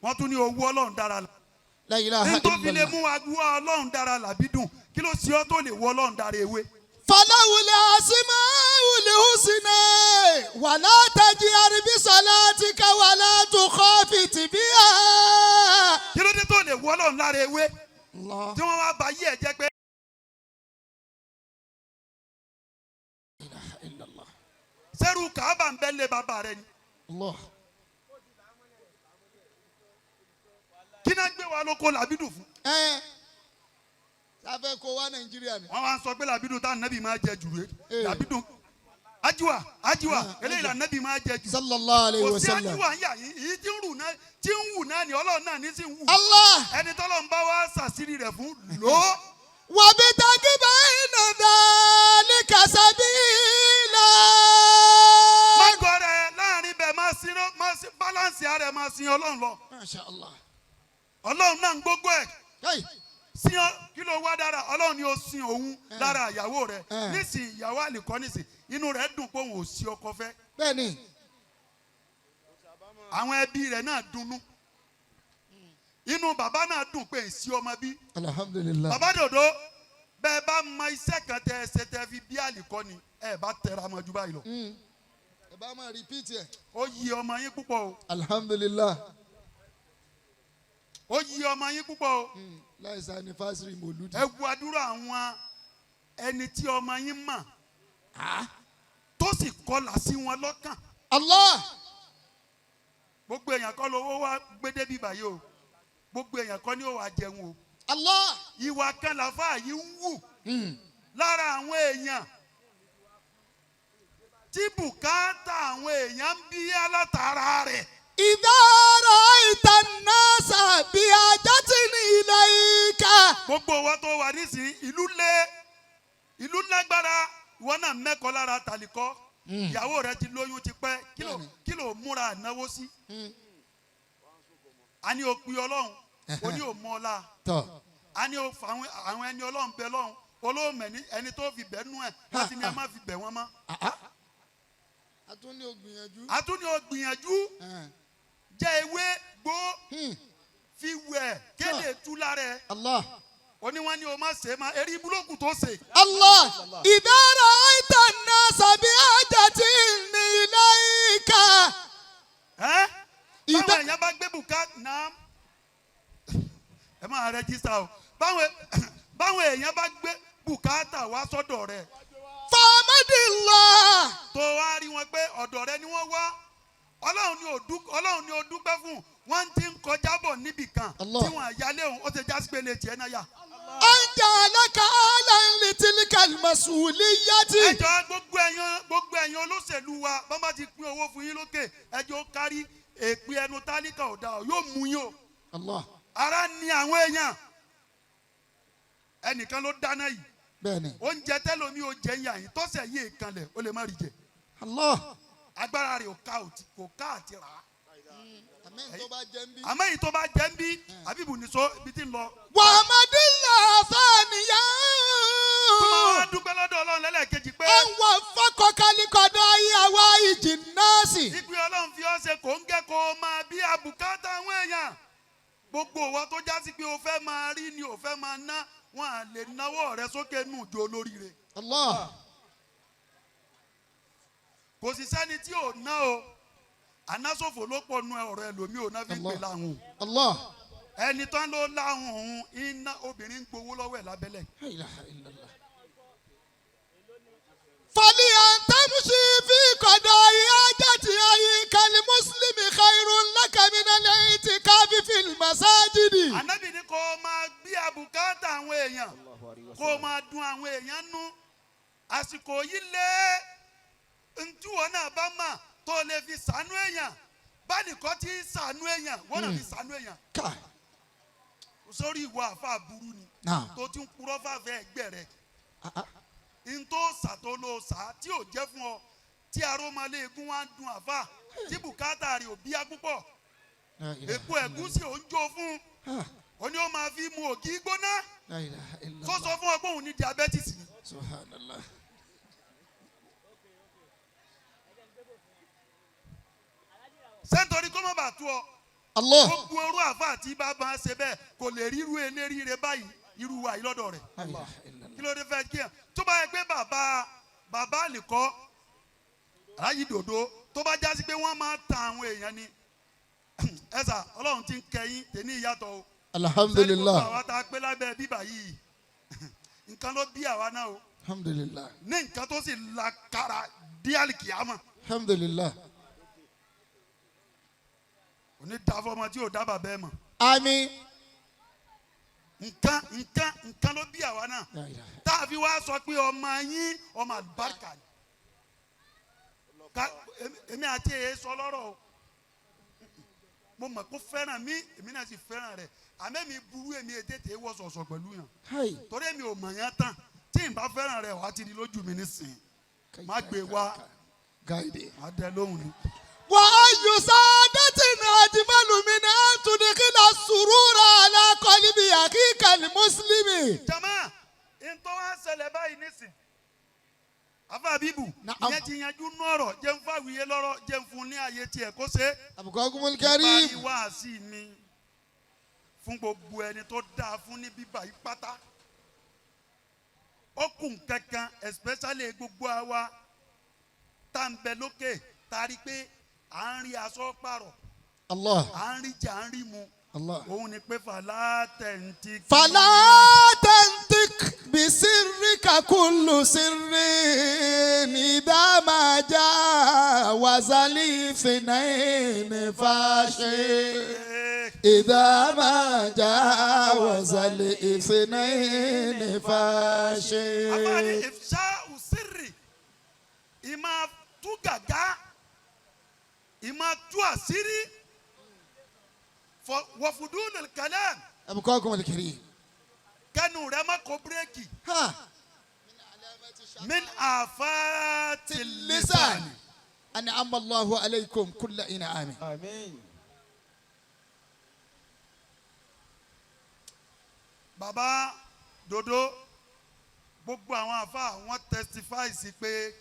wọ́n tún ní owó ọlọ́run dára. La ilaha nítorí fi lè illallah. mú wa gbọ́ ọlọ́run dára làbídùn kí ló ṣe ọ́ tó lè wọ ọlọ́run dára ewé. Falawul asmaul husna wala tajhar bi salatika wala tukhafit biha. kí ló dé tó lè wọ ọlọ́run lára ewé Allah. tí wọ́n wá bá yí ẹ̀ jẹ́ pé. La ilaha illallah. sẹ́rù kàábà ń bẹ́ lé bàbá rẹ ni. Allah. kí náà gbé wa lóko làbídùn fún. Sáfẹ́ kó wá Nàìjíríà ni. wọ́n wá ń sọ pé làbídùn tá nàbì máa jẹ jù rè. Eh. làbídùn ajiwa eléyìí là nàbì máa jẹ jù. Sallallahu alayhi kò wa sí sallam. ajiwa ń yà yín èyí tí ń wù náà ni ọlọ́run náà ní sí ń wù. Allah. ẹni tọ́lọ́ ń bá wa ṣàṣírí rẹ̀ fún lò. Wabtaghi bayna dhalika sabila. má gọ rẹ láàrin bẹ́ẹ̀ máa sin báláǹsì ara ẹ̀ máa sin ọlọ́run lọ. Masha Allah. ọlọ́run náà ń gbógbó ẹ̀. Hey. sin ọ kí ló wá dára ọlọ́run ni ó sin òun lára ìyàwó rẹ̀ Eh. nísìn ìyàwó àlìkọ́ nísìn inú rẹ̀ dùn pé òun ò sí ọkọ fẹ́ Bẹ́ẹ̀ni. àwọn ẹbí rẹ̀ náà dunnú inú bàbá náà dùn pé èsì ọmọ bí. Alhamdulillah. bàbá dòdò bẹ́ẹ̀ bá mọ iṣẹ́ kan tẹ ẹsẹ̀ tẹ fi bí àlìkọ́ ni ẹ bá tẹra mọ́ ju báyìí lọ. Ẹ bá máa repeat ẹ̀. ó yí ọmọ yín púpọ̀ o Alhamdulillah. ó yí ọmọ yín púpọ̀ o Láìsí anniversary Mòlúdì. ẹ wo àdúrà àwọn ẹni tí ọmọ yín mọ̀ tó sì kọlà sí wọn lọ́kàn. Allah. gbogbo èèyàn kọ́ lówó wá gbédé bíbà yìí o gbogbo èèyàn kọ́ ni ó wà jẹun o Allah. ìwà kan làfà yìí ń wù lára àwọn èèyàn tí bùkátà àwọn èèyàn ń bí alátara rẹ̀. Idha ra'aita an-nasa bihajatin ilayka. gbogbo wa tó wà nísìnyí ìlú lágbára ìwọ náà mẹ́kọ̀ọ́ lára tàlíkọ́ ìyàwó rẹ ti lóyún ti pẹ́ kí ló múra náwó sí. a ní o pe ọlọ́run o ní o mọ ọlá a ní o fa àwọn ẹni ọlọ́run bẹ lọ́run olóòmẹ ẹni tó fi bẹ̀ nú ẹ̀ láti ní ẹ má fi bẹ̀ wọ́n mọ́. A tún ní o gbìyànjú. a tún ní o gbìyànjú jẹ́ ewé gbó fi wẹ̀ kéde tú lára ẹ̀ Allah. o ní wọ́n ní o má ṣe má eré búlọ́ọ̀kù tó ṣe. Allah. Idha ra'aita an-nasa bihajatin ilayka. báwọn èèyàn bá gbé bùkátà náà ẹ máa rẹ́jísítà o báwọn èèyàn bá gbé bùkátà wá sọ́dọ̀ rẹ̀ Famadillah. tó wá rí wọn pé ọ̀dọ̀ rẹ̀ ni wọ́n wá ọlọ́run ni ó dúpẹ́ fún wọ́n ti ń kọjá bọ̀ níbì kan Allah. tí wọ́n àyálé òun ó ti já sí pé lè tiẹ̀ náà yà. أن جعلك أهلا لتلك المسؤولية. ẹjọ́ gbogbo ẹ̀yin olóṣèlú wa bọ́n bá ti pín owó fún yín lókè ẹjọ́ kárí èpè ẹnu tálíkà ọ̀dà yóò mú yín o. الله. ara ni àwọn èèyàn ẹnìkan ló dáná yìí بني. oúnjẹ tẹlomi ò jẹ yàn yín tọ́sẹ̀ yìí kanlẹ̀ ó lè má rí jẹ الله. agbára rẹ̀ kò ká àti rà á. أمين توبا جنبي. àmọ́ èyí tó bá jẹ́ ń bí àbíbù nìṣó ibi tí ń lọ. وحمد الله ثانيا tó máa wá dúpẹ́ lọ́dọ̀ ọlọ́run lẹ́lẹ́kejì pé أن وفقك لقضاء حوائج الناس. ìpè ọlọ́run fi ọ́ ṣe kò ń gẹ́ kó o máa bí àbùkátà àwọn èèyàn gbogbo ìwọ tó já sí pé o fẹ́ máa rí ni o fẹ́ máa ná wọn à lè náwó rẹ sókè nù ju olóríire الله. kò sì sẹ́ni tí ò ná o ànásòfò ló pọ̀ nu ọ̀rọ̀ ẹlòmíì ò ná fi ń pè láhùn الله. ẹni tán ló láhùn òun iná obìnrin ń gbowó lọ́wọ́ ẹ̀ lábẹ́lẹ̀. لا إله إلا الله. فلأن تمشي في قضاء حاجة أخيك المسلم خير لك من الاعتكاف في المساجد. ànábì ní kó o máa bí àbùkátà àwọn èèyàn kó o máa dun àwọn èèyàn nú àsìkò yìí lé ntúwọ́ náà bá mà tó lè fi sànú èèyàn báyìí kọ́ tí sànú èèyàn wọ́n náà fi sànú èèyàn كاي. sórí ìwà àfa burú ni نعم. tó ti ń purọ́ fàfẹ́ ẹgbẹ́ rẹ̀ ntó sàtó ló sà tí ò jẹ́ fún ọ tí arómaléegun wá ń dun àfa tí bùkátà rẹ̀ ò bíyá púpọ̀ لا إله èpo ẹ̀gúsí ò ń jó fún ó ní ó máa fi mu ògì gbóná لا إله إلا tó الله. sọ fún ọ pé òun ní diabetes ni. سبحان الله. sẹ́ńtọ́rì kó má bàa tú ọ. الله. gbogbo orú àfa àti bàbá ṣe bẹ́ẹ̀ kò lè ríru eléríire báyìí irú wa yìí lọ́dọ̀ rẹ̀. لا إله إلا الله. kí ló dé fẹ́ kí ẹ̀ tó bá yẹ pé bàbá àlìkọ́ aláyí dòdò tó bá jásí pé wọ́n máa tan àwọn èèyàn ni ẹ̀sà ọlọ́run ti ń kẹyìn tèmi ìyàtọ̀ o. الحمد sẹ́ni gbogbo لله. àwa tá a pé lábẹ́ bíbà yìí nǹkan ló bí àwa náà o الحمد لله. ní nǹkan tó sì la kára dí àlìkìyàmọ̀ الحمد لله. òní dáfọ́ ọmọ tí ò dábàá bẹ́ẹ̀ mọ̀ آمين. nǹkan ló bí àwa náà لا إله. tá a fi wá sọ pé ọmọ yín ọmọ àlùbáríkà ni èmi àti èyí sọ lọ́rọ̀ o mo mọ̀ kó fẹ́ràn mi èmi náà sì fẹ́ràn rẹ̀ àmẹ́mi burú èmi ètètè wọ́ sọ̀sọ̀ pẹ̀lú yàn هاي. torí èmi ò mọ̀ yẹn tán tí n bá fẹ́ràn rẹ̀ wá ti di lójú mi nísìnyí má gbé wá قايدي. má dẹ lóhùn ni. وأي سعادة أجمل من أن تدخل السرور على قلب أخيك المسلم. jama ntọ́ wa ṣẹlẹ̀ báyìí nísìn afa bíbù Na'am. ìyẹn ti yanjú nọ̀rọ̀ jẹ́ n fàwíyé lọ́rọ̀ jẹ́ n fún ní ààyè tiẹ̀ kó ṣe. أبوكم parí الكريم. wáàsí mi fún gbogbo ẹni tó dáa fún ní bíbá yìí pátá ó kùn kankan especially gbogbo àwa tá n bẹ lókè tá a rí pé à ń rí aṣọ pààrọ̀ الله. à ń rí jẹ à ń rí mu الله. òun ni pé fàlà tẹ̀ǹtì. فلا تنطق بسرك كل سر إذا ما جاوز الاثنين فاشي. إذا ما جاوز الاثنين فاشي. àfààní ìfṣà òsèrè ìmọ̀ tú gàgá ìmọ̀ tú àṣírí wọ̀fùdúnù kẹlẹ́ أبوكم الكريم. kẹnu rẹ má kó bírèkì ها. min àfàtì اللسان. lisani. أنعم الله عليكم كل إنعام. àmín. bàbá dodo gbogbo àwọn àfa wọn testify sí pé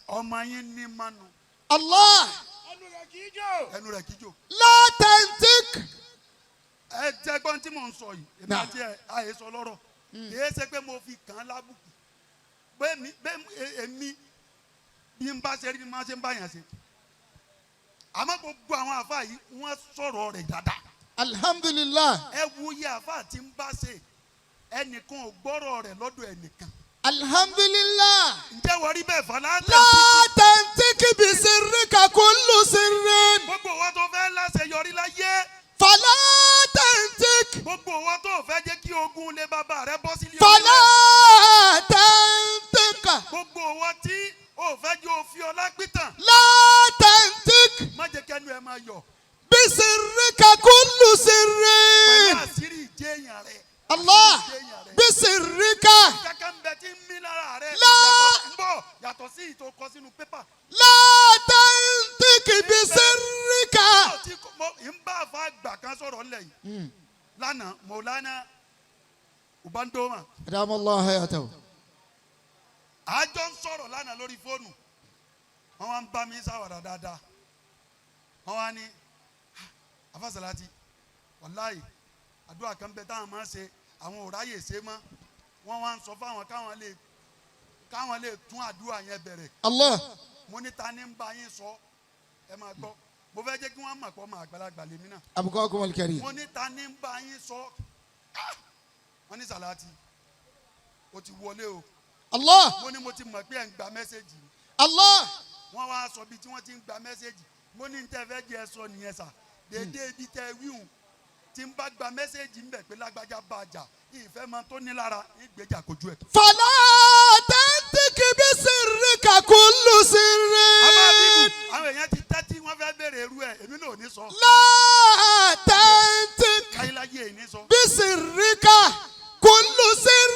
ọmọ yín ní manu الله. ẹnu rẹ̀ kì í jò. ẹnu rẹ kíjò. لا تنطق. ẹ jẹ́ gbọ́n tí mò ń sọ yìí èmi Nah. àti àyè sọ lọ́rọ̀ kìí ṣe pé mo fi kàn án lábùkù bẹ́ẹ̀ èmi bí n bá ṣe rí bí n máa ṣe ń báyàn ṣe àmọ́ gbogbo àwọn àfa yìí wọ́n sọ̀rọ̀ rẹ̀ dáadáa الحمد لله. ẹ wo iye àfa tí ń bá ṣe ẹnìkan ò gbọ́rọ̀ rẹ̀ lọ́dọ̀ ẹnìkan الحمد لله. ǹjẹ́ wọ́n rí bẹ́ẹ̀ fọlá لا تنطق بسرك كل سر. gbogbo wọn tó fẹ́ láṣeyọrí láyé فلا تنطق gbogbo wọn tó fẹ́ jẹ́ kí máa yọ̀. بسرك كل سر. pẹ̀lú àṣírí ìjẹ́ èèyàn rẹ̀. الله بسرك kankan bẹ tí ń mí lára rẹ̀. لا yàtọ̀ sí ìtò kọ sínú pépà. لا تنطق بسرك. ń bá àfa àgbà kan sọ̀rọ̀ ńlẹ̀ yìí. lánàá Mọ̀lánà Ubandoma. أدام الله حياته. àjọ ń sọ̀rọ̀ lánàá lórí fóònù. wọ́n wá ń bá mi sáwàdà dáadáa. wọ́n wá ní afasalati wàláyé àdúrà kan bẹ táwọn máa ń ṣe àwọn ò ráyè ṣe mọ́. wọ́n wá ń sọ fáwọn káwọn lè tún àdúrà yẹn bẹ̀rẹ̀. الله mo ní ta ni ń bá yín sọ ẹ máa gbọ́ mo fẹ́ jẹ́ kí wọ́n mọ̀ pé ọmọ àgbàlagbà lèmi náà. أبقاكم الكريم. mo ní ta ni ń bá yín sọ wọ́n ní Sàláàtì o ti wọlé o. الله mo ní mo ti mọ̀ pé ẹ̀ ń gba mẹ́sẹ̀gì. الله wọ́n wá sọ bí tí wọ́n ti ń gba mẹ́sẹ̀gì mo ní tẹ́ fẹ́ jẹ́ sọ nìyẹn sà déédéé ibi tẹ́ wíhùn tí ń bá gba mẹ́sẹ̀gì ń bẹ̀ pé lágbájá bá a jà ìfẹ́ máa tó ní lára ìgbéjà kojú ẹ̀. فلا تنطق بسرك كل سر. abáàbíbù àwọn èèyàn ti tẹ́tí wọ́n fẹ́ béèrè irú ẹ̀ èmi náà ò ní sọ. لا تنطق káyíláyé ẹ̀ ní sọ. بسرك كل سر.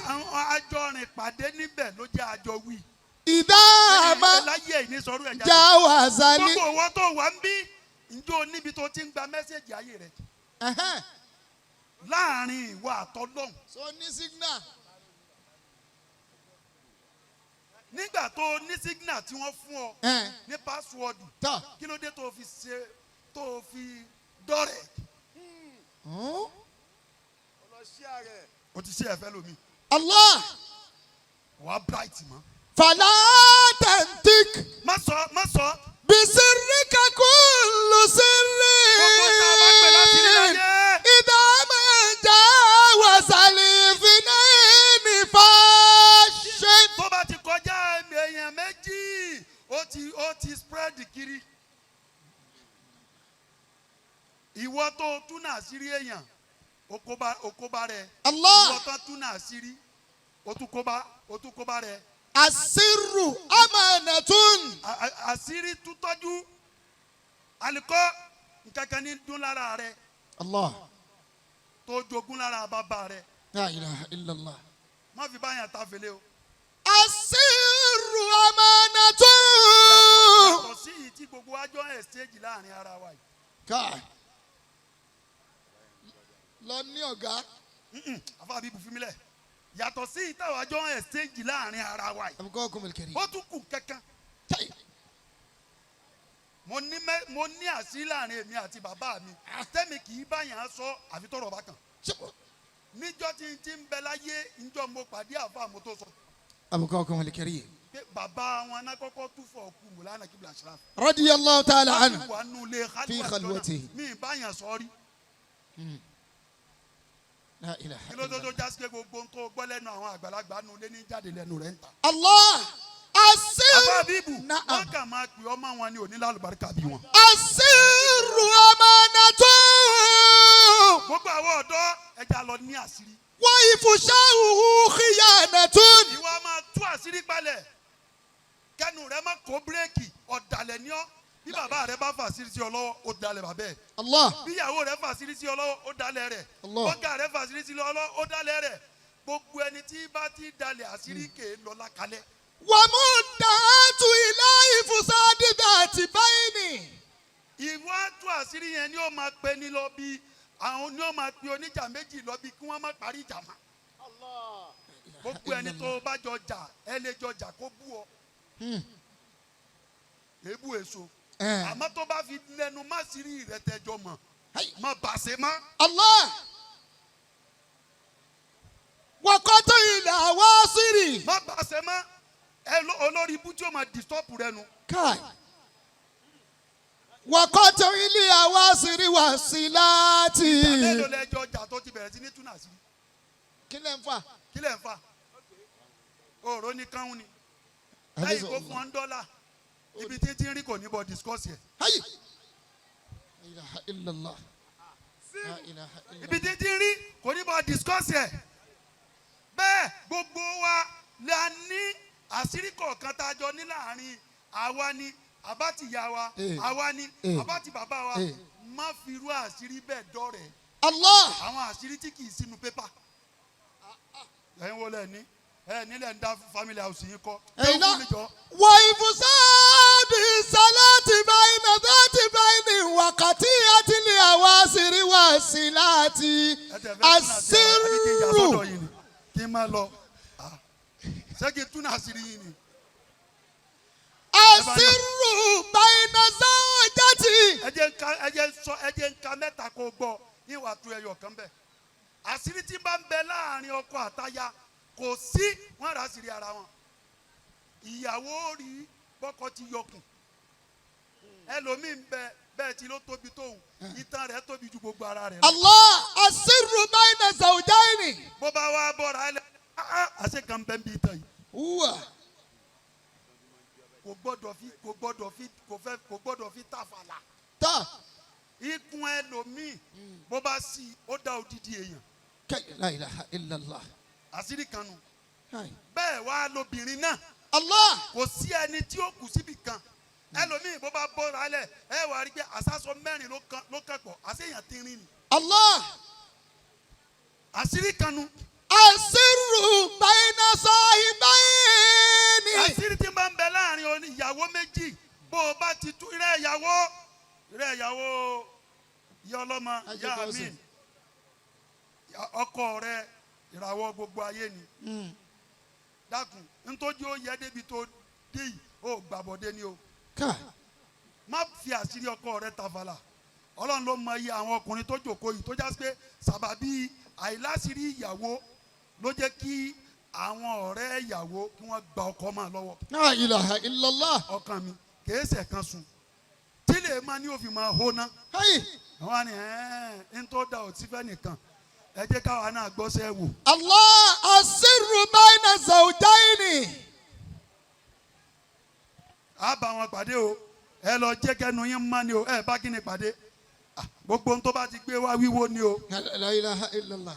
àwọn àjọrin pàdé níbẹ̀ ló jẹ́ àjọ wí. إذا ما láyé ẹ̀ ní sọ̀rọ̀ ẹ̀ jáde. جاوزني. gbogbo owó tó wà ń bí njó níbi tó ti ń gba mẹ́sẹ̀gì ayé rẹ̀ láàrin ìwà àtọ́lọ́hùn. so ní signal. nígbà tó ní signal tí wọ́n fún ọ ní pásíwọ́ọ̀dù tọ́. kí ló dé tó fi ṣe tó fi dọ́rẹ̀. o ti ṣe ẹ̀fẹ́ lomi الله wàá bright mọ́. فلا تنطق má sọ بسرك كل سر. gbogbo tá a bá pè láti rí láyé. إذا ما جاوز الاثنين فاش. tó bá ti kọjá èèyàn méjì ó ti spread kiri. ìwọ tó túnà àṣírí èèyàn okóbá rẹ. الله ìwọ tó túnà àṣírí ó tún kóbá rẹ. السر أمانة. àṣírí tútọ́jú alikọ́ nkankan ní dún lára rẹ الله tó jogún lára bàbá rẹ لا إله إلا الله. má fi báyàn ta fèlè o. السر أمانة. yàtọ̀ sí yìí tí gbogbo wájọ́ ẹ̀ stéèjì láàrin ara wa yìí. káì lọ ní ọ̀gá. àfa bíbu fún mi lẹ̀ yàtọ̀ sí yìí táwọn wájọ́ ẹ̀ stéèjì láàrin ara wa yìí. أبقاكم الكريم. ó tún kù kankan. mo ní àṣírí láàrin èmi àti bàbá mi tẹ́mi kì í báyàn sọ àfi tọrọ bá kàn. níjọ́ tí n ti ń bẹ láyé njọ́ mo pàdé àfa mo tó sọ. أبقاكم الكريم. pé bàbá wọn náà kọ́kọ́ tún fọ ọkù Mọ̀lánà Kíbla Ashraf. رضي الله تعالى عنه. wà nù lé في خلوته. mi báyàn sọrí. لا إله kí ló إلا tó الله. jásí pé gbogbo ń tó gbọ́ lẹ́nu àwọn àgbàlagbà nù lé ní jáde lẹ́nu rẹ̀ ń ta. الله àbá السر. bíbù نعم. wọn kà máa pè ọmọ wọn ní onílà àlùbáríkà bí wọn. السر أمانة. gbogbo àwọn ọ̀dọ́ ẹja lọ ní àṣírí. وإفشاؤه خيانة. ìwọ máa tú àṣírí palẹ̀ kẹnu rẹ má kó bírèkì ọ̀dàlẹ̀ ní ọ́ bí bàbá rẹ bá fà sírí sí ọ lọ́wọ́ ó dalẹ̀ bàbá ẹ̀. الله bí ìyàwó rẹ fà sírí sí ọ lọ́wọ́ ó dalẹ̀ rẹ̀. Allah. bọ́gà rẹ fà sírí sí ọ lọ́wọ́ ó dalẹ̀ rẹ̀. gbogbo ẹni tí bá ti dalẹ̀ àṣírí kè é lọ lákalẹ̀. ومدعاة إلى إفساد ذات بين. ìwọ á tú àṣírí yẹn ni ó máa pe ní lọ bí àwọn ni ó máa pe oníjà méjì lọ bí kí wọ́n má parí ìjà mọ́. gbogbo ẹni tó bá jọ jà ẹ lè jọ jà kó bú ọ. èébú èso. àmọ́ tó bá fi lẹ́nu má sírí rẹ tẹjọ mọ̀ má bàṣẹ mọ́. الله وقطع الأواصر. má bàṣẹ mọ́ olórí ibú tí ó máa disturb rẹ nu. كاي وقطع الأواصر والصلات. mélòó lẹjọ jà tó ti bẹ̀rẹ̀ sí ní túnà sí. kí lẹ ń fà. kí lẹ̀ ń fà. òòró ní kánwó ni. lẹ́yìn kó fún $1 ibi tí tí ń rí kò ní bọ̀ discuss yẹ. هاي لا إله إلا الله. لا إله إلا ibi الله. tí tí ń rí kò ní bọ̀ discuss yẹ. bẹ́ẹ̀ gbogbo wa la ní àṣírí kọ̀ọ̀kan tá a jọ ní láàrin àwa ni àbá ti yá wa àwa ni àbá ti bàbá wa má fi irú àṣírí bẹ́ẹ̀ dọ́rẹ̀. Allah. àwọn àṣírí tí kì í sínú pépà. ẹ̀yin wo lẹ̀ ní nílẹ̀ ń dá family house yín kọ́. wà ìfúsáàdì sálátì báyìí nàdátì báyìí wákàtí àtìlẹ̀ àwọn àṣírí wà sí láti àṣírù. kí n máa lọ ṣé kí n tún àṣírí yín ni. àṣírù báyìí nàzáwọ̀ játì. ẹ jẹ́ ń ka mẹ́ta kó gbọ́ ìwà tó ẹyọ kan bẹ́ẹ̀. àṣírí tí bá ń bẹ láàrin ọkọ àtaya kò sí wọn rà sírí ara wọn. ìyàwó rí bọ́kọ ti yọkùn ẹlòmíín bẹ bẹ́ẹ̀ tí ló tóbi tóun ìtàn rẹ̀ tóbi ju gbogbo ara rẹ̀ lọ. Allah àṣírù báyìí nàzáwọ̀jáìní. bó bá wá bọ́ra ẹ lẹ àṣẹ kan bẹ́ẹ̀ ń bí ìtàn yìí. kò gbọ́dọ̀ fi tàfàlà. ikùn ẹlòmíín bó bá sí ó dá odidi èèyàn. la ilaha illallah. àṣírí kan nù. bẹ́ẹ̀ wá lóbìnrin náà. Allah. kò sí ẹni tí ó kù síbi kan. ẹlòmíì bó bá bọ́ra alẹ̀ ẹ wà rí pé àsásọ mẹ́rin ló kẹ́kọ̀ọ́ àṣeyàn ti rìn ni. Allah. àṣírí kan nù. àṣírù bayna sahibayni. àṣírí tí ń bá ń bẹ láàrin ìyàwó méjì bó o bá ti tú rẹ ìyàwó ìyá ọlọ́mọ ìyá amin ọkọ rẹ ìràwọ̀ gbogbo ayé ni. dákun nítorí ó yẹ débi tó dé yìí ó gbàbọ̀dé ni o. má fi àṣírí ọkọ rẹ tàfàlà. ọlọ́run ló mọ iye àwọn ọkùnrin tó jòkó yìí tó já sí pé sàbàbí àìláṣírí ìyàwó ló jẹ́ kí àwọn ọ̀rẹ́ ìyàwó kí wọ́n gba ọkọ máa lọ́wọ́. la ilaha illallah. ọkàn mi kìí ṣe kan sùn tí lè máa ní òfin máa hó ná. àwọn ni ń tó da òtí fẹ́ nìkan ẹ jẹ́ káwa náà gbọ́sẹ̀ wò. Allah àṣírù bayna zawjayni. a bá wọn pàdé o ẹ lọ jẹ́ kẹ́nu yín mọ́ ni o ẹ bá kí ni pàdé gbogbo ohun tó bá ti gbé wá wíwo ni o. la ilaha illallah.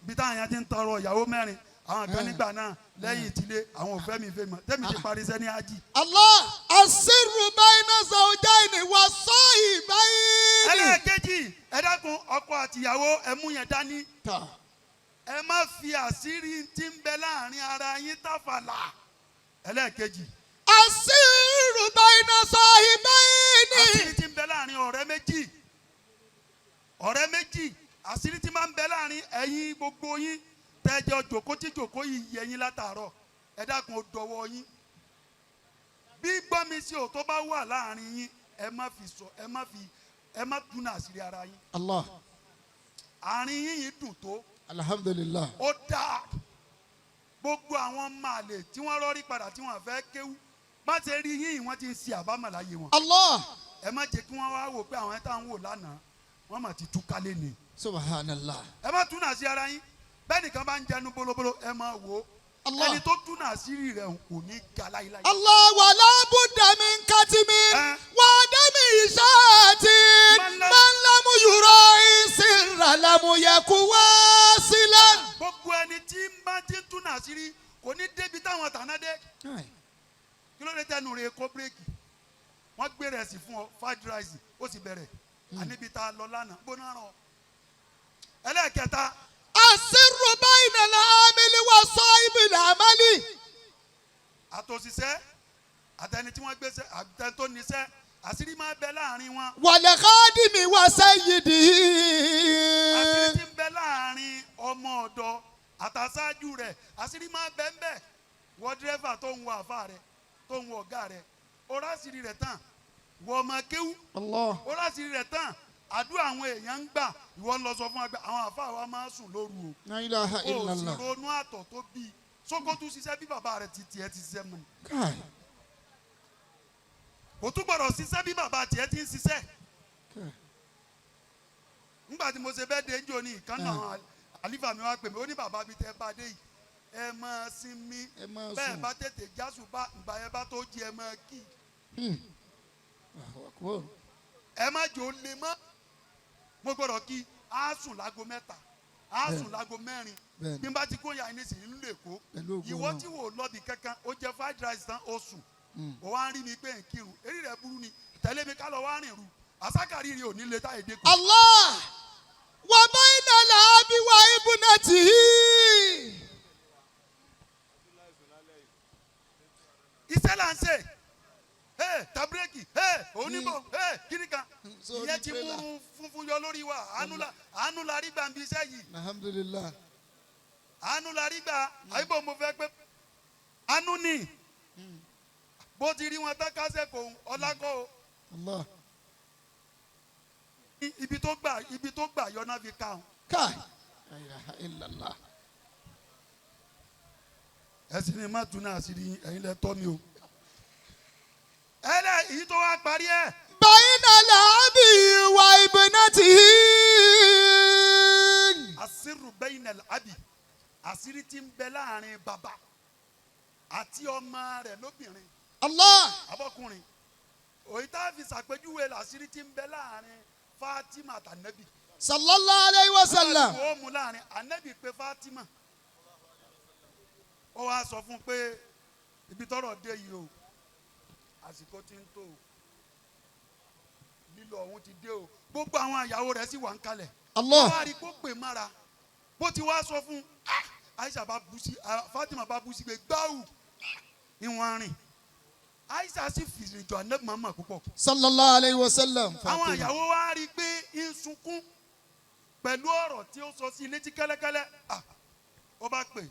bí táwọn yẹn ti ń tọrọ ìyàwó mẹ́rin àwọn kan nígbà náà lẹ́yìn ìtìlẹ̀ àwọn ò fẹ́ mi fẹ́ mọ́ tẹ́mi ti parí sẹ́ni ájì. Allah àṣírù bayna zawjayni wà sahibayni. ẹlẹ́ẹ̀kejì ẹ dákun ọkọ àtìyàwó ẹ mú yẹn dání. ẹ má fi àṣírí tí ń bẹ láàrin ara yín tàfàlà. ẹlẹ́ẹ̀kejì. àṣírù bayna sahibayni. àṣírí tí ń bẹ láàrin ọ̀rẹ́ méjì àṣírí tí máa ń bẹ láàrin ẹ̀yin gbogbo yín tẹ́jọ́ jòkó tí jòkó yìí yẹ yín látàárọ̀ ẹ dákun ó dọwọ́ yín. bí gbọ́mi sí ò tó bá wà láàrin yín ẹ má túnà àṣírí ara yín. Allah. àárín yín yìí dùn tó. alhamdulillah. ó dáa gbogbo àwọn màlè tí wọ́n rọ́rí padà tí wọ́n fẹ́ kéwú má ṣe rí yín wọ́n ti ń ṣe àbámọ̀ láyé wọn. Allah. ẹ má jẹ́ kí wọ́n wá wò pé àwọn ẹ̀ tá ń wò lánàá wọ́n mà ti tú kálé ni. subhanallah. ẹ má túnà sí ara yín bẹ́ẹ̀ nìkan bá ń jẹnu bolobolo ẹ má wò ó. ẹni tó túnà sírí rẹ̀ kò ní ga láyéláyé. Allah wala budda min katimin wa dami ishati man lam yura'i sirra lam yakun wasilan. gbogbo ẹni tí ń bá ti túnà sírí kò ní débi táwọn tàná dé. kí ló dé tẹnu rẹ̀ kó bírèkì wọ́n gbé rẹ̀ sí fún ọ fried rice ó sì bẹ̀rẹ̀ àníbi tá a lọ lánàá gbóná rán ọ. ẹlẹ́ẹ̀kẹta. àṣírù bayna al-amili wa sahibil amali. àtòṣìṣẹ́ àtẹni tí wọ́n gbéṣẹ́ àtẹni tó níṣẹ́ àṣírí máa bẹ láàrin wọn. wal khadimi wa sayyidihi. àṣírí tí ń bẹ láàrin ọmọ ọ̀dọ̀ àtàṣáájú rẹ̀ àṣírí máa bẹ ń bẹ. wọ́n dírẹ́fà tó ń wọ àfa rẹ̀ tó ń wọ ọ̀gá rẹ̀ ó rásìrí rẹ̀ tán wọ́n ọmọ kéwú ó rásìrí rẹ̀ tán àdúrà àwọn èèyàn ń gbà ìwọ ń lọ sọ fún àwọn àfa wa máa sùn lóru o. la ilaha illallah. o sì ronú àtọ̀ tó bí Sókótú ṣiṣẹ́ bí bàbá rẹ̀ ti tiẹ̀ ti ṣiṣẹ́ mọ́ ni. kò tún gbọ́dọ̀ ṣiṣẹ́ bí bàbá tiẹ̀ ti ń ṣiṣẹ́. nígbà tí mo ṣe bẹ́ẹ̀ dé ń jò ní ìkànnà àlífà mi wá pè mí ó ní bàbá mi tẹ́ bá dé yìí ẹ máa sinmi bẹ́ẹ̀ bá tètè jásù bá ìgbà yẹn bá tó jí ẹ máa kí. ẹ má jò lè mọ́ mo gbọ́dọ̀ kí á sùn lágo 3 á sùn lágo 4 bí n bá ti kó ya ẹni sì ń lè kó ìwọ tí wò lọ́bì kankan ó jẹ fried rice tán ó sùn ó wá ń rí mi pé ń kírun eré rẹ̀ burú ni tẹ̀lé mi ká lọ wá rìn rú àsákàrí rí òní lè táyé dé kù. Allah wa bayna al-abi wa ibnatihi. iṣẹ́ là ń ṣe tabreki oníbò kíníkan ìyẹn ti mú funfun yọ lórí wa àánú la rí gbà ń bí iṣẹ́ yìí. alhamdulillah. àánú la rí gbà àyíbò mo fẹ́ pé àánú ni bó ti rí wọn tán kásẹ̀ kò ọlákọ́ o. Allah. ibi tó gbà yọ náà fi ká o. Kai. La ilaha illallah. ẹ̀sìn ni má tún náà sí ẹ̀yin lẹ tọ́ mi o. èyí tó wá parí ẹ̀. bayna al-abi wa ibnatihi. asiru bayna al-abi àṣírí tí ń bẹ láàrin bàbá àti ọmọ rẹ̀ lóbìnrin. Allah. abọ́kùnrin òyì tá a fi ṣàpèjúwe làṣírí tí ń bẹ láàrin Fatima àtànẹ́bì. sallallahu alayhi wa sallam. ó mú láàrin ànẹ́bì pé Fatima ó wá sọ fún pé ibi tọ́rọ̀ dé yìí o àsìkò tí ń tó o lílọ ọ̀hún ti dé o gbogbo àwọn àyàwó rẹ̀ sì wà ń kalẹ̀. Allah. wọ́n á rí kó pè mára bó ti wá sọ fún Aisha bá bú sí Fatima bá bú sí pé gbáwù ìwọ̀n rìn Aisha sì fìrì jọ Ànábì Muhammad púpọ̀. sallallahu alayhi wa sallam. àwọn àyàwó wa rí i pé ń sunkún pẹ̀lú ọ̀rọ̀ tí ó sọ sí létí kẹ́lẹ́kẹ́lẹ́ ó bá pè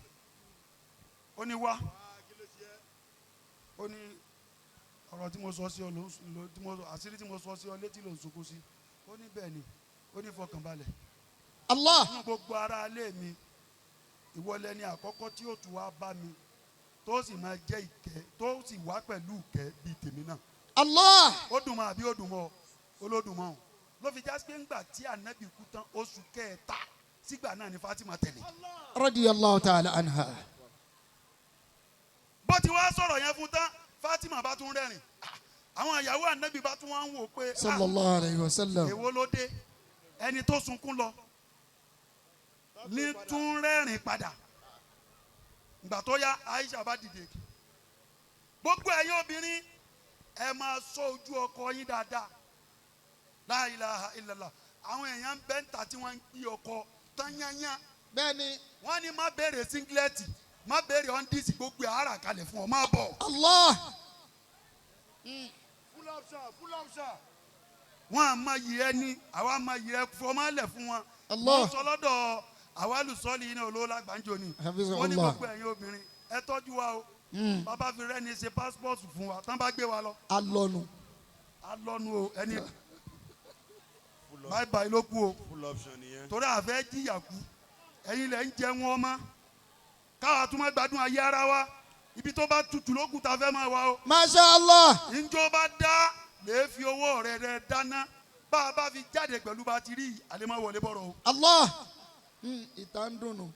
ó ní wá ó ní ọ̀rọ̀ tí mo sọ sí ọ àṣírí tí mo sọ sí ọ létí ló ń sunkún sí ó ní bẹ́ẹ̀ ni ó ní fọkànbalẹ̀. Allah. nínú gbogbo ara ilé mi ìwọlẹ̀ ni àkọ́kọ́ tí ó tún wá bá mi tó sì máa jẹ́ ìkẹ́ tó sì wá pẹ̀lú ìkẹ́ bíi tèmi náà. Allah. ó dùn mọ́ àbí ó dùn mọ́ olódùn mọ́ ló fi jásí pé ńgbà tí ànábì kú tán oṣù kẹta sígbà náà ni Fatima tẹ̀lé. radiyallahu ta'ala anha. bó ti wá sọ̀rọ̀ yẹn fún tán Fatima bá tún rẹ́rìn àwọn ìyàwó ànábì bá tún wá ń wò pé sallallahu alayhi wa sallam. èwo ló dé ẹni tó sunkún lọ ní tún rẹ́rìn padà ìgbà tó yá Aisha bá dìde gbogbo ẹ̀yin obìnrin ẹ máa ṣọ́ ojú ọkọ yín dáadáa la ilaha illallah àwọn èèyàn ń bẹ́ńtà tí wọ́n ń gbé ọkọ tán yányán bẹ́ẹ̀ni. wọ́n ní má béèrè singlet má béèrè ọ́ndísì gbogbo ara kalẹ̀ fún ọ má bọ̀. Allah. full option. wọ́n á máa yí ẹ ní àwa máa yí ẹ fọmọ́lẹ̀ fún wọn. Allah. wọ́n sọ lọ́dọ̀ àwa lùsọ́ọ̀lì iná olówó lágbàjọ ni. Hafizahullah. wọ́n ní gbogbo ẹ̀yin obìnrin ẹ tọ́jú wa o. bàbá fi rẹ́ni ṣe passport fún wa tán bá gbé wa lọ. alọnu. alọ́nu o ẹni báyìí báyìí ló kú o. full option nìyẹn. torí àfẹ́ jìyà kú ẹ̀yin lẹ̀ ń jẹ wọn mọ́ káwa tún máa gbádùn ayé ara wa ibi tó bá tutù lókùn tá a fẹ́ máa wá o. masha Allah. njó bá dá lè fi owó rẹ̀ dáná bá a bá fi jáde pẹ̀lú bá a ti rí àlèmọ́ wọlé bọ̀rọ̀ o. Allah. ìta ń dùnnú.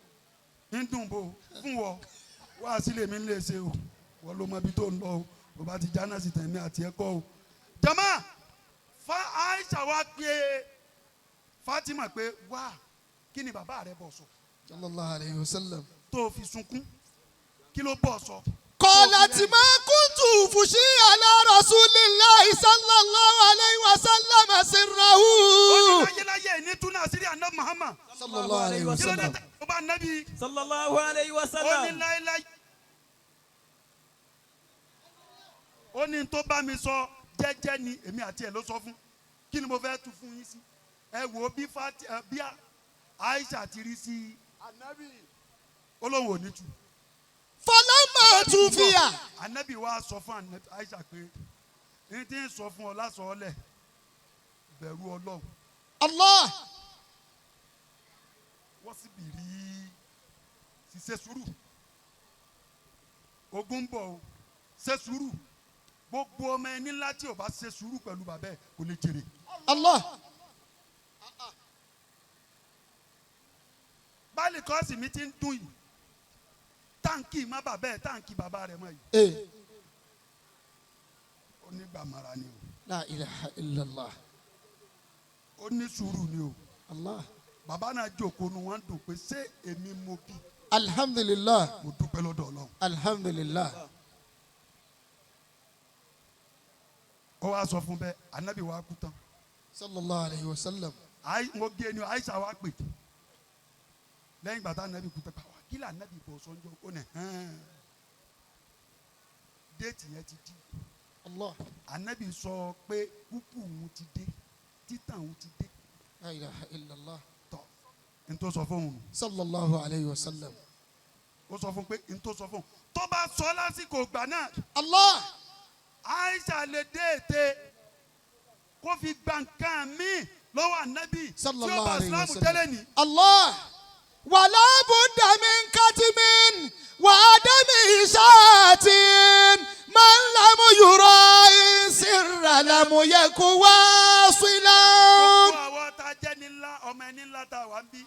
ń dùn bò fún wọ wá sílé mi ń lè ṣe o wọ́n ló mọ ibi tó ń lọ o bó bá ti jáná sí tẹ̀mí àti ẹ̀kọ́ o. jama Aisha wa pé Fatima pé wá kí ni bàbá rẹ bọ̀ sọ sallallahu alayhi wa sallam. tó fi sunkún kí ló bọ̀ sọ. qalat ma kuntu fushi ala rasulillahi sallallahu alayhi wa sallam sirrahu. ó ní láyé ní túnà sírí Ànábì Muhammad. sallallahu alayhi wa kí ló dé sallam. tẹ́ ó bá nábì. sallallahu alayhi wa ó ní sallam. láéláé. ó ní tó bá mi sọ jẹ́jẹ́ ni èmi àti ẹ̀ ló sọ fún kí ni mo fẹ́ tu fún yín sí ẹ wò ó bí Aisha ti rí sí Ànábì. olóhùn òní tu. falamma tufiya. Ànábì wa sọ fún Aisha pé ní tí ń sọ fún ọ lásọọlẹ̀ bẹ̀rù Ọlọ́run Allah. wọ́n sì bìrì ṣiṣẹ́ sùúrù ogun ń bọ̀ o ṣe sùúrù gbogbo ọmọ ẹni ńlá tí o bá ṣe sùúrù pẹ̀lú bàbá ẹ̀ kò lè jèrè. Allah. báàlì kọ́ọ̀sì mi ti ń dùn yìí táǹkì má bàbá ẹ̀ táǹkì bàbá rẹ̀ mọ́ yìí ee. ó ní gbàmàrà ni o la ilaha illallah. ó ní sùúrù ni o Allah. bàbá náà jókòó nu wọn dùn pé ṣé èmi mo bí alhamdulillah. mo dúpẹ́ lọ́dọ̀ Ọlọ́run. alhamdulillah. ó wá sọ fún bẹ́ẹ̀ anabi wa kú tán. sallallahu alayhi wa sallam. mo gé ni Aisha wa pè lẹ́yìn ìgbà tá anabi kú tán pa wá kí là anabi bọ̀ sọ́njọ́ ó nẹ̀ déètì yẹn ti di. Allah. anabi sọ pé kúkú òun ti dé títàn òun ti dé. La ilaha illallah. tọ́ n tó sọ fún òun. sallallahu alayhi wa sallam. ó sọ fún pé n tó sọ fún òun tó bá sọ lásìkò ìgbà náà. Allah. Aisha lè dé ète kó fi gba nǹkan mi lọ́wọ́ anabi tí ó sallallahu bá alayhi wa Islam sallam. tẹ́lẹ̀ ní. Allah. wala budda min katimin wa adami isatin man lam yura sirra lam yakun wasilan. gbogbo àwọn tá a jẹ́ ní ńlá ọmọ ẹni ńlá tá a wà ń bí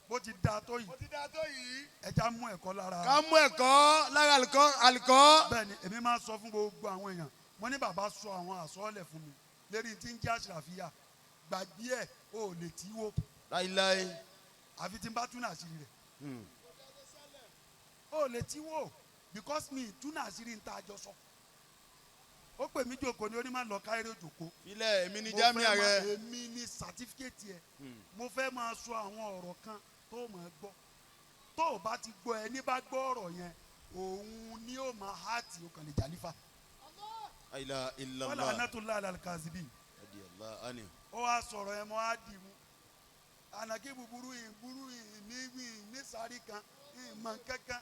bó ti da tó yìí ẹja mú ẹ̀kọ́ lára. ká mú ẹ̀kọ́ lára àlùkò. bẹ́ẹ̀ni èmi máa sọ fún gbogbo àwọn èèyàn mo ní bàbá sọ àwọn àsọọ́lẹ̀ fún mi lérí tí ń jẹ́ àṣàfíà gbàgbé ẹ̀ o ò lè tí wò láíláí. àfi tí n bá túnà àṣírí rẹ̀ o ò lè tí wò because mi túnà àṣírí ń ta àjọ sọ ó pè mí jòkó ni ó ní máa lọ káyọ̀rọ̀ jòkó. ilé èmi ní jámíà rẹ. èmi ní sàtífíkẹ́tì ẹ̀ mo fẹ́ máa sọ àwọn ọ̀rọ̀ kan tó máa gbọ́ tó o bá ti gbọ́ ẹ ní bá gbọ́ ọ̀rọ̀ yẹn òun ni ó máa hàtì ó kàn lè jàlífà. àìlà ìlànà. wọ́n lànà tó láàlà kazibi. ó wá sọ̀rọ̀ ẹ̀ mọ́ á dì mú. ànàkí burú yìí ní sáré kan ìmọ̀ kankan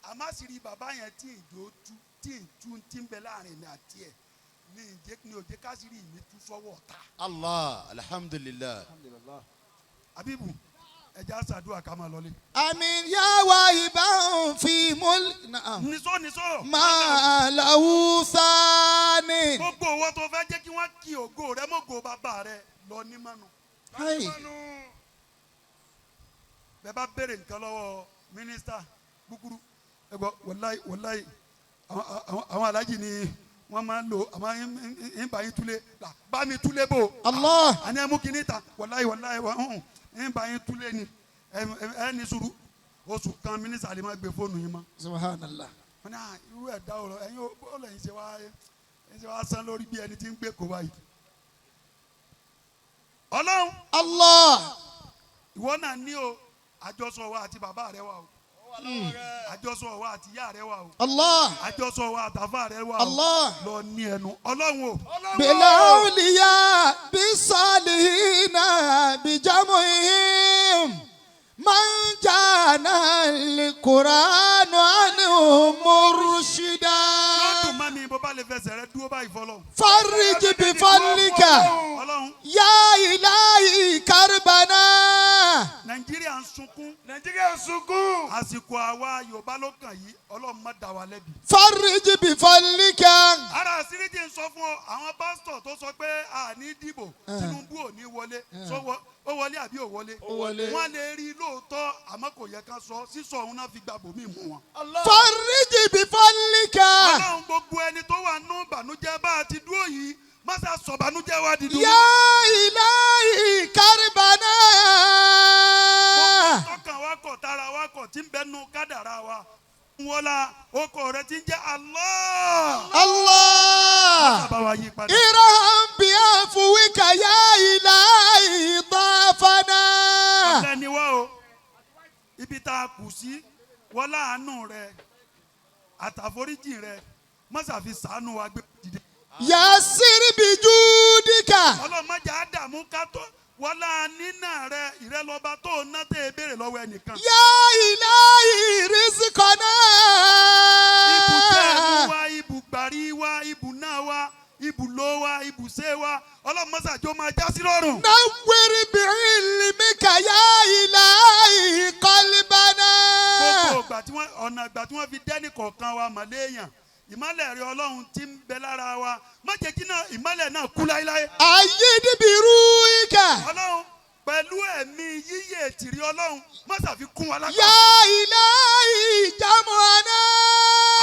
àmásìrí bàbá yẹn tí ìjó tú tí ń bẹ láàrin mi àti ẹ̀ ní òjé kásìrí mi tú sọ́wọ́ ọ̀tá. Allah alhamdulillah. Abibu ẹja ṣàdúrà ká máa lọlé. Amin ya wahiban fi mulk. Na'am. Nísó. Ma lahu sani. Gbogbo owó tó fẹ́ jẹ́ kí wọ́n kí ògo rẹ mọ́gò bàbá rẹ lọ ní mọ́nu. Bẹ́ẹ̀ bá béèrè nǹkan lọ́wọ́ mínísítà Búkúrú. Ẹ gbọ́ wàláyé àwọn alájì ni wọ́n máa ń lò àmọ́ ń bá yín túlé bá mi túlé bò. Allah. Àní ẹ mú kíní ta wàláyé ń bá yín túlé ni ẹ ní sùúrù oṣù kan mínísítà lè má gbé fóònù yín mọ́. Subhanallah. Wọ́n ní irú ẹ̀ dá ọ̀rọ̀ ẹ̀yin ó lẹ́yìn ṣe wá sán lórí bí ẹni tí ń gbé kó báyìí. Ọlọ́run. Allah. Ìwọ náà ní o àjọsọ wa àti bàbá rẹ wà o. Àjọsọ wa àti ìyá rẹ wà o. Allah. Àjọsọ wa àtàfà rẹ wà o. Allah. Lọ ní ẹnu Ọlọ́run o. Bilawliya bisalihina bijamuhim man jana al-Qur'anu anhu murshida. Yóò dùn mọ́ mi bó bá lè fẹsẹ̀ rẹ dúró báyìí fọlọ́. Farij bifadlika Ọlọ́run. ya ilahi karbana. Nàìjíríà ń sunkún. nàìjíríà ń sunkún. Àsìkò àwa Yorùbá ló kàn yìí Ọlọ́run má dá wa lẹ́bi. Farij bifadlika. Ara àṣírí ti ń sọ fún ọ àwọn pásítọ̀ tó sọ pé a ní dìbò Tinubu ò ní wọlé ó wọlé àbí ò wọlé. Wọ́n lè rí lóòótọ́ àmọ́ kò yẹ ká sọ sísọ òun náà fi gba bòmí mú wọn. Farij bifadlika. Ọlọ́run gbogbo ẹni tó wà nù bànújẹ́ bá a ti dúró yìí mọ́sá sọ bànújẹ́ wa dídú. Ya ilahi karbana. Gbogbo tọkàn wa kọ̀ tara wa kọ̀ tí ń bẹ nu kádàrá wa. Wọ́lá okò rẹ̀ ti ń jẹ́ Allah. Allah. Bàbá wa yí padà. Irham bi afwika ya ilahi dafana. Ọ̀lẹ́ ni wá o. Ibi tá a kù sí wọ́lá àánú rẹ̀ àtàforíjì rẹ̀ mọ́sá fi sàánú wa gbé dìde. Yassir bi judika. Ọlọ́mọdé Ádámù ká tó wọ́lá nínà rẹ̀ ìrẹ́lọ́ba tó ná tẹ̀ béèrè lọ́wọ́ ẹnìkan. Ya ilahi rizqana. Ibùtẹ́ wa ibùgbàrí wa ibùná wa ibùlò wa ibùsẹ́ wa ọlọ́mọsàjọ́ máa já sí lọ́rùn. Nawwir bi ilmika ya ilahi qalbana. Gbogbo ọ̀nà ìgbà tí wọ́n fi dẹ́nì kọ̀ọ̀kan wa màléèyàn ìmọ̀lẹ̀ rẹ̀ Ọlọ́run ti ń bẹ lára wa má jẹ́ kí ìmọ̀lẹ̀ náà kú láéláé. Ayyid bi ruhika. Ọlọ́run pẹ̀lú ẹ̀mí yíyẹ tìrí Ọlọ́run má ṣàfikún wa lápá. Ya ilahi jam'ana.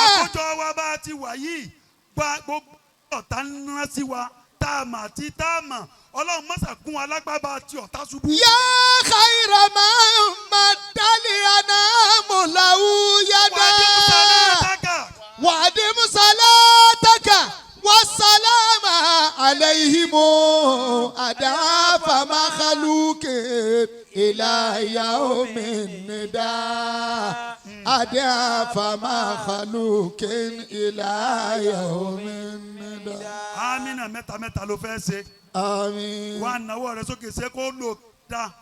Àkójọ wa bá ti wà yìí gba gbogbo ọ̀tá ńlá sí wa tá a mà àti tá a mà Ọlọ́run má ṣàkún wa lápá bá ti ọ̀tá ṣubú. Ya khayra man maddali anamu lahu yada. Wa'dim salataka wa salam عليهم أضعاف مخلوق إلى يوم النداء أضعاف مخلوق إلى يوم النداء. amina mẹ́ta ló fẹ́ ṣe. آمين. wà á náwó rẹ sókè ṣe kó lò dá.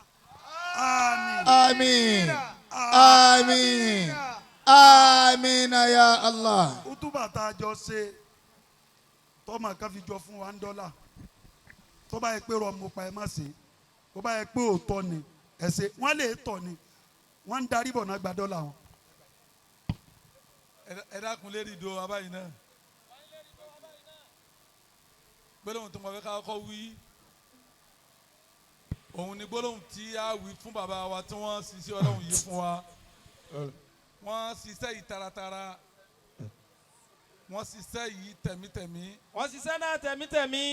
àmín. آمين آمين آمين يا الله. útúbà tá a jọ ṣe tọ́mọ kan fi jọ fún $1 tó bá yẹ pé rọmọ pa ẹ má ṣe tó bá yẹ pé òótọ́ ni ẹ ṣe wọ́n lè tọ̀ ni wọ́n ń darí bọ̀ náà gba $1 wọn. ẹ dákun lérí ìdó abáyé náà gbólóhùn tó mọ fẹ́ ká kọ́ wí òun ni gbólóhùn tí a wí fún bàbá wa tí wọ́n ṣiṣẹ́ ọlọ́run yìí fún wa wọ́n ṣiṣẹ́ yìí taratara wọ́n ṣiṣẹ́ yìí tẹ̀mítẹ̀mí. wọ́n ṣiṣẹ́ náà tẹ̀mítẹ̀mí.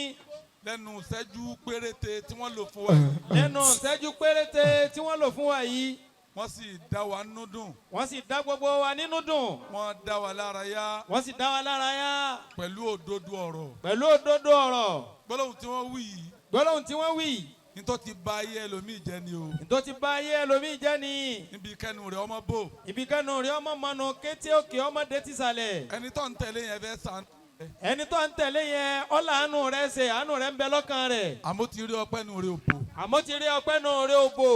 lẹ́nu ìṣẹ́jú péréte tí wọ́n lò fún wa. lẹ́nu ìṣẹ́jú péréte tí wọ́n lò fún wa yìí. wọ́n sì dá wa nínú dùn. wọ́n sì dá gbogbo wa nínú dùn. wọ́n dá wa lára yá. wọ́n sì dá wa lára yá. pẹ̀lú òdodo ọ̀rọ̀. pẹ̀lú òdodo ọ̀rọ̀. gbólóhùn tí wọ́n wí yìí. gbólóhùn tí wọ́n wí. nítorí ti bà ayé ẹlòmíì jẹ́ ni o. nítorí ti bà ayé ẹlòmíì jẹ́ ni. níbi kẹnu rẹ̀ ọmọ bò. ibi kẹnu rẹ̀ ọmọ mọnu kété òkè ọmọdé ti sàlẹ̀. ẹni tó ń tẹ̀lé yẹn fẹ́ sàn. ẹni tó ń tẹ̀lé yẹn ọlá àánú rẹ̀ ṣe àánú rẹ̀ ń bẹ lọ́kàn rẹ̀. àmọ́ ti rí ọpẹ́ nu rẹ̀ òbò. àmọ́ ti rí ọpẹ́ nu rẹ̀ òbò.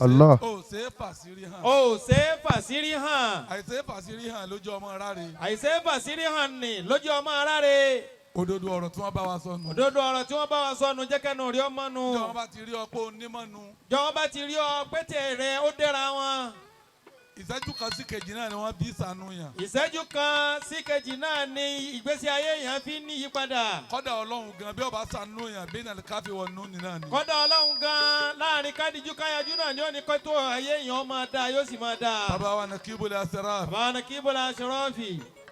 Allah. o ṣe é fàṣírí hàn. o ṣe é fàṣírí hàn. àìṣe é fàṣírí hàn lójú ọmọ ráre. àìṣe é fàṣírí hàn ni lójú ọmọ aráre. òdodo ọ̀rọ̀ tí wọ́n bá wa sọnù. òdodo ọ̀rọ̀ tí wọ́n bá wa sọnù jẹ́ kẹ́nu rí ọmọ nu. jọ̀wọ́n bá ti rí ọpẹ́ onímọ̀nu. jọ̀wọ́n bá ti rí ọ pété rẹ̀ ó dẹ́ra wọn. ìṣẹ́jú kan sí kejì náà ni wọ́n bí sànú yàn. ìṣẹ́jú kan sí kejì náà ni ìgbésí ayé yẹn fi ní yípadà. kọ́dà ọlọ́run gan bí ọba sànú yàn bí nàlẹ́ káfí wọ̀ nù ní náà ni. kọ́dà ọlọ́run gan láàrin kádìjú káyájú náà ni ó ní kó tó ayé yẹn máa dáa yóò sì máa dáa. bàbá wa Nakibul Ashraf. bàbá Nakibul Ashraf.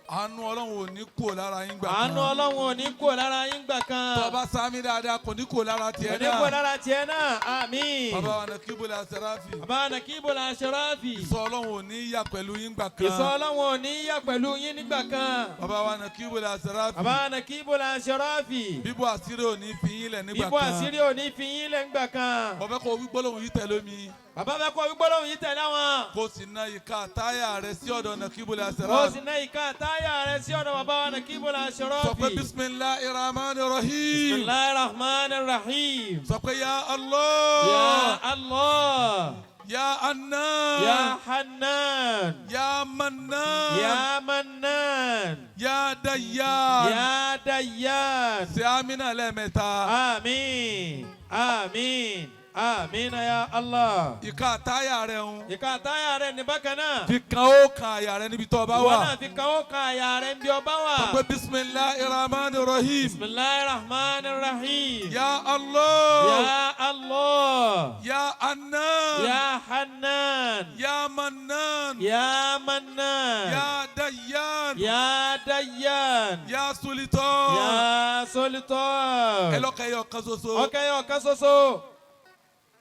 àánú ọlọ́run ò ní kú lára yín gbà kan. àánú ọlọ́run ò ní kú lára yín gbà kan. tó bá sámi dáadáa kò ní kú lára tiẹ̀ náà. kò ní kú lára tiẹ̀ náà àmín. bàbá wa Nakibul Ashraf. bàbá Nakibul Ashraf. ìsọ ọlọ́run ò ní yà pẹ̀lú yín gbà kan. ìsọ ọlọ́run ò ní yà pẹ̀lú yín nígbà kan. bàbá wa Nakibul Ashraf. bàbá Nakibul Ashraf. bíbọ̀ àṣírí ò ní fi yín lẹ̀ nígbà kan. bíbọ̀ àṣírí ò ní fi yín lẹ̀ nígbà kan. mo fẹ́ kó wí gbólóhùn yìí tẹ̀lé mi. bàbá fẹ́ kó wí gbólóhùn yìí tẹ̀lé wọn. kó sì na ìka táyà rẹ̀ sí ọ̀dọ̀ Nakibul Ashraf. kó sì na ìka táyà rẹ̀ sí ọ̀dọ̀ bàbá wa Nakibul Ashraf. sọ pé bismillahir rahmanir rahim. bismillahir rahmanir rahim. sọ pé ya Allah. ya Allah. ya Annan. ya Hannan. ya Mannan. ya Mannan. ya Dayyan. ya Dayyan. ṣe amínà lẹ́ẹ̀mẹ́ta. àmín àmín àmín ya Allah. ìka táyà rẹ̀ ń. ìka táyà rẹ̀ ní bákan náà. fi kan ó kan àyà rẹ̀ níbi tó o bá wà. wọ́n náà fi kan ó kan àyà rẹ̀ níbi ọba wà. sọ pé bismillahir rahmanir rahim. bismillahir rahmanir rahim. ya Allah. ya Allah. ya Annan. ya Hannan. ya Mannan. ya Mannan. ya Dayyan. ya Dayyan. ya Sultan. ya Sultan. ẹlọ́kẹ́yọ̀ kan ṣoṣo. ọkẹyọ kan ṣoṣo.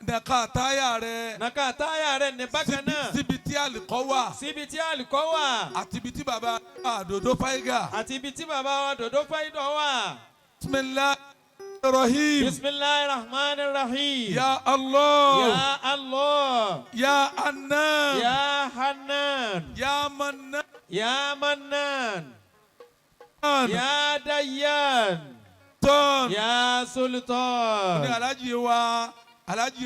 nàka táyà rẹ̀. nàka táyà rẹ̀ ní bákan náà. síbi tí àlùkò wà. síbi tí àlùkò wà. àti ibi tí bàbá àdòdó fáyégà. àti ibi tí bàbá wa dòdó fáyidọ̀ wà. bismillahir rahim. bismillahir rahmanir rahim. ya Allah. ya Allah. ya Annan. ya Hannan. ya Mannan. ya Mannan. ya Dayyan. tán. ya Sultan. ní alájí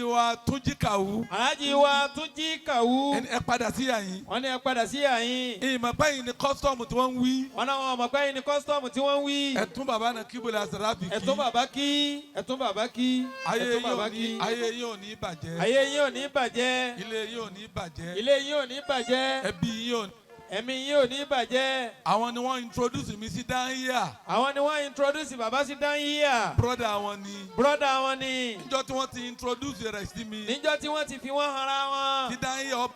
wa Túnjí Kàwú. Alhaji wa Túnjí Kàwú. ẹni ẹ padà sí àyín. wọ́n ní ẹ padà sí àyín. ìmọ̀ báyìí ni kọ́sítọ́ọ̀mù tí wọ́n ń wí. wọ́n náà wọn ọmọ pẹ́yìn ní kọ́sítọ́ọ̀mù tí wọ́n ń wí. ẹ tún bàbá Nakibul Ashraf kí. ẹ tún bàbá kí. ẹ tún bàbá kí. ayé ẹ tún bàbá kí. yín ò ní bàjẹ́. ayé yín ò ní bàjẹ́. ilé yín ò ní bàjẹ́. ilé yín ò ní bàjẹ́. ẹbí yín ò ní. ẹ̀mí yín ò ní bàjẹ́. àwọn ni wọ́n introduce mi sí dáhìá. àwọn ni wọ́n introduce bàbá sí dáhìá. broda wọn ni. broda wọn ni. níjọ́ tí wọ́n ti introduce rẹ̀ sí mi. níjọ́ tí wọ́n ti fi wọ́n hara wọn. tí dáhìá ọ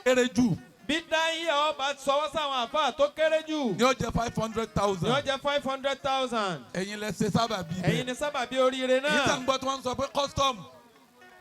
kéré jù. bí dáhìá ọba sọwọ́ sáwọn àfáà tó kéré jù. ni ó jẹ́ 500,000. ni ó jẹ́ 500,000. ẹ̀yin lẹ ṣe sábàbí bẹ́ẹ̀. ẹ̀yin ni sábàbí oríire náà. níta ń gbọ́ tí wọ́n sọ pé custom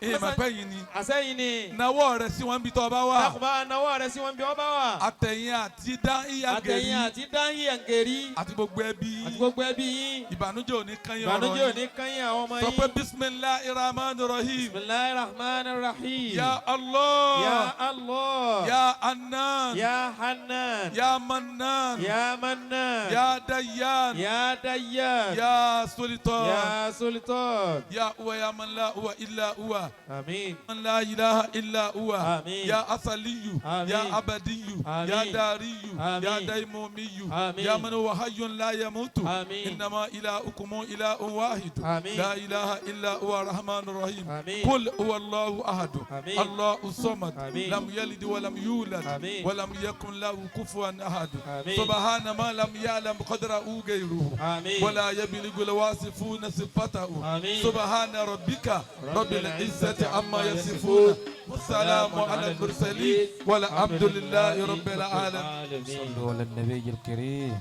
èèmọ̀ pẹ́ yìí ni. àsẹ́yìn ni. nawọ́ rẹ̀ sí wọn bí tọ́ bá wà. dákùnbá nawọ́ rẹ̀ sí wọn bí wọ́n bá wà. àtẹ̀yìn àti dáhìyà gẹ̀rí. àtẹ̀yìn àti dáhìyà gẹ̀rí. àti gbogbo ẹbí. àti gbogbo ẹbí yín. ìbànújẹ́ ò ní kányìn ọ̀rọ̀ yín. ìbànújẹ́ ò ní kányìn àwọn ọmọ yín. sọ pé bisimilahi rahman rahim. bisimilahi rahman rahim. ya allah. ya allah. ya annan. ya hannan. ya mannan. ya mannan. ya dayyan. ya dayyan. ya sultan. ya sultan. ya huwa ya man la huwa illa huwa. amin. من لا إله إلا هو آمين. يا أصلي آمين. يا أبدي آمين. يا داري آمين. يا ديمومي آمين. يا من هو حي لا يموت آمين. إنما إلهكم إله واحد آمين. لا إله إلا هو الرحمن الرحيم آمين. قل هو الله أحد آمين. الله الصمد آمين. لم يلد ولم يولد آمين. ولم يكن له كفوا أحد آمين. سبحان ما لم يعلم قدره غيره آمين. ولا يبلغ الواصفون صفته آمين. سبحان ربك رب العزة عما يصفون والسلام على المرسلين والحمد لله رب العالمين. صلوا على النبي الكريم.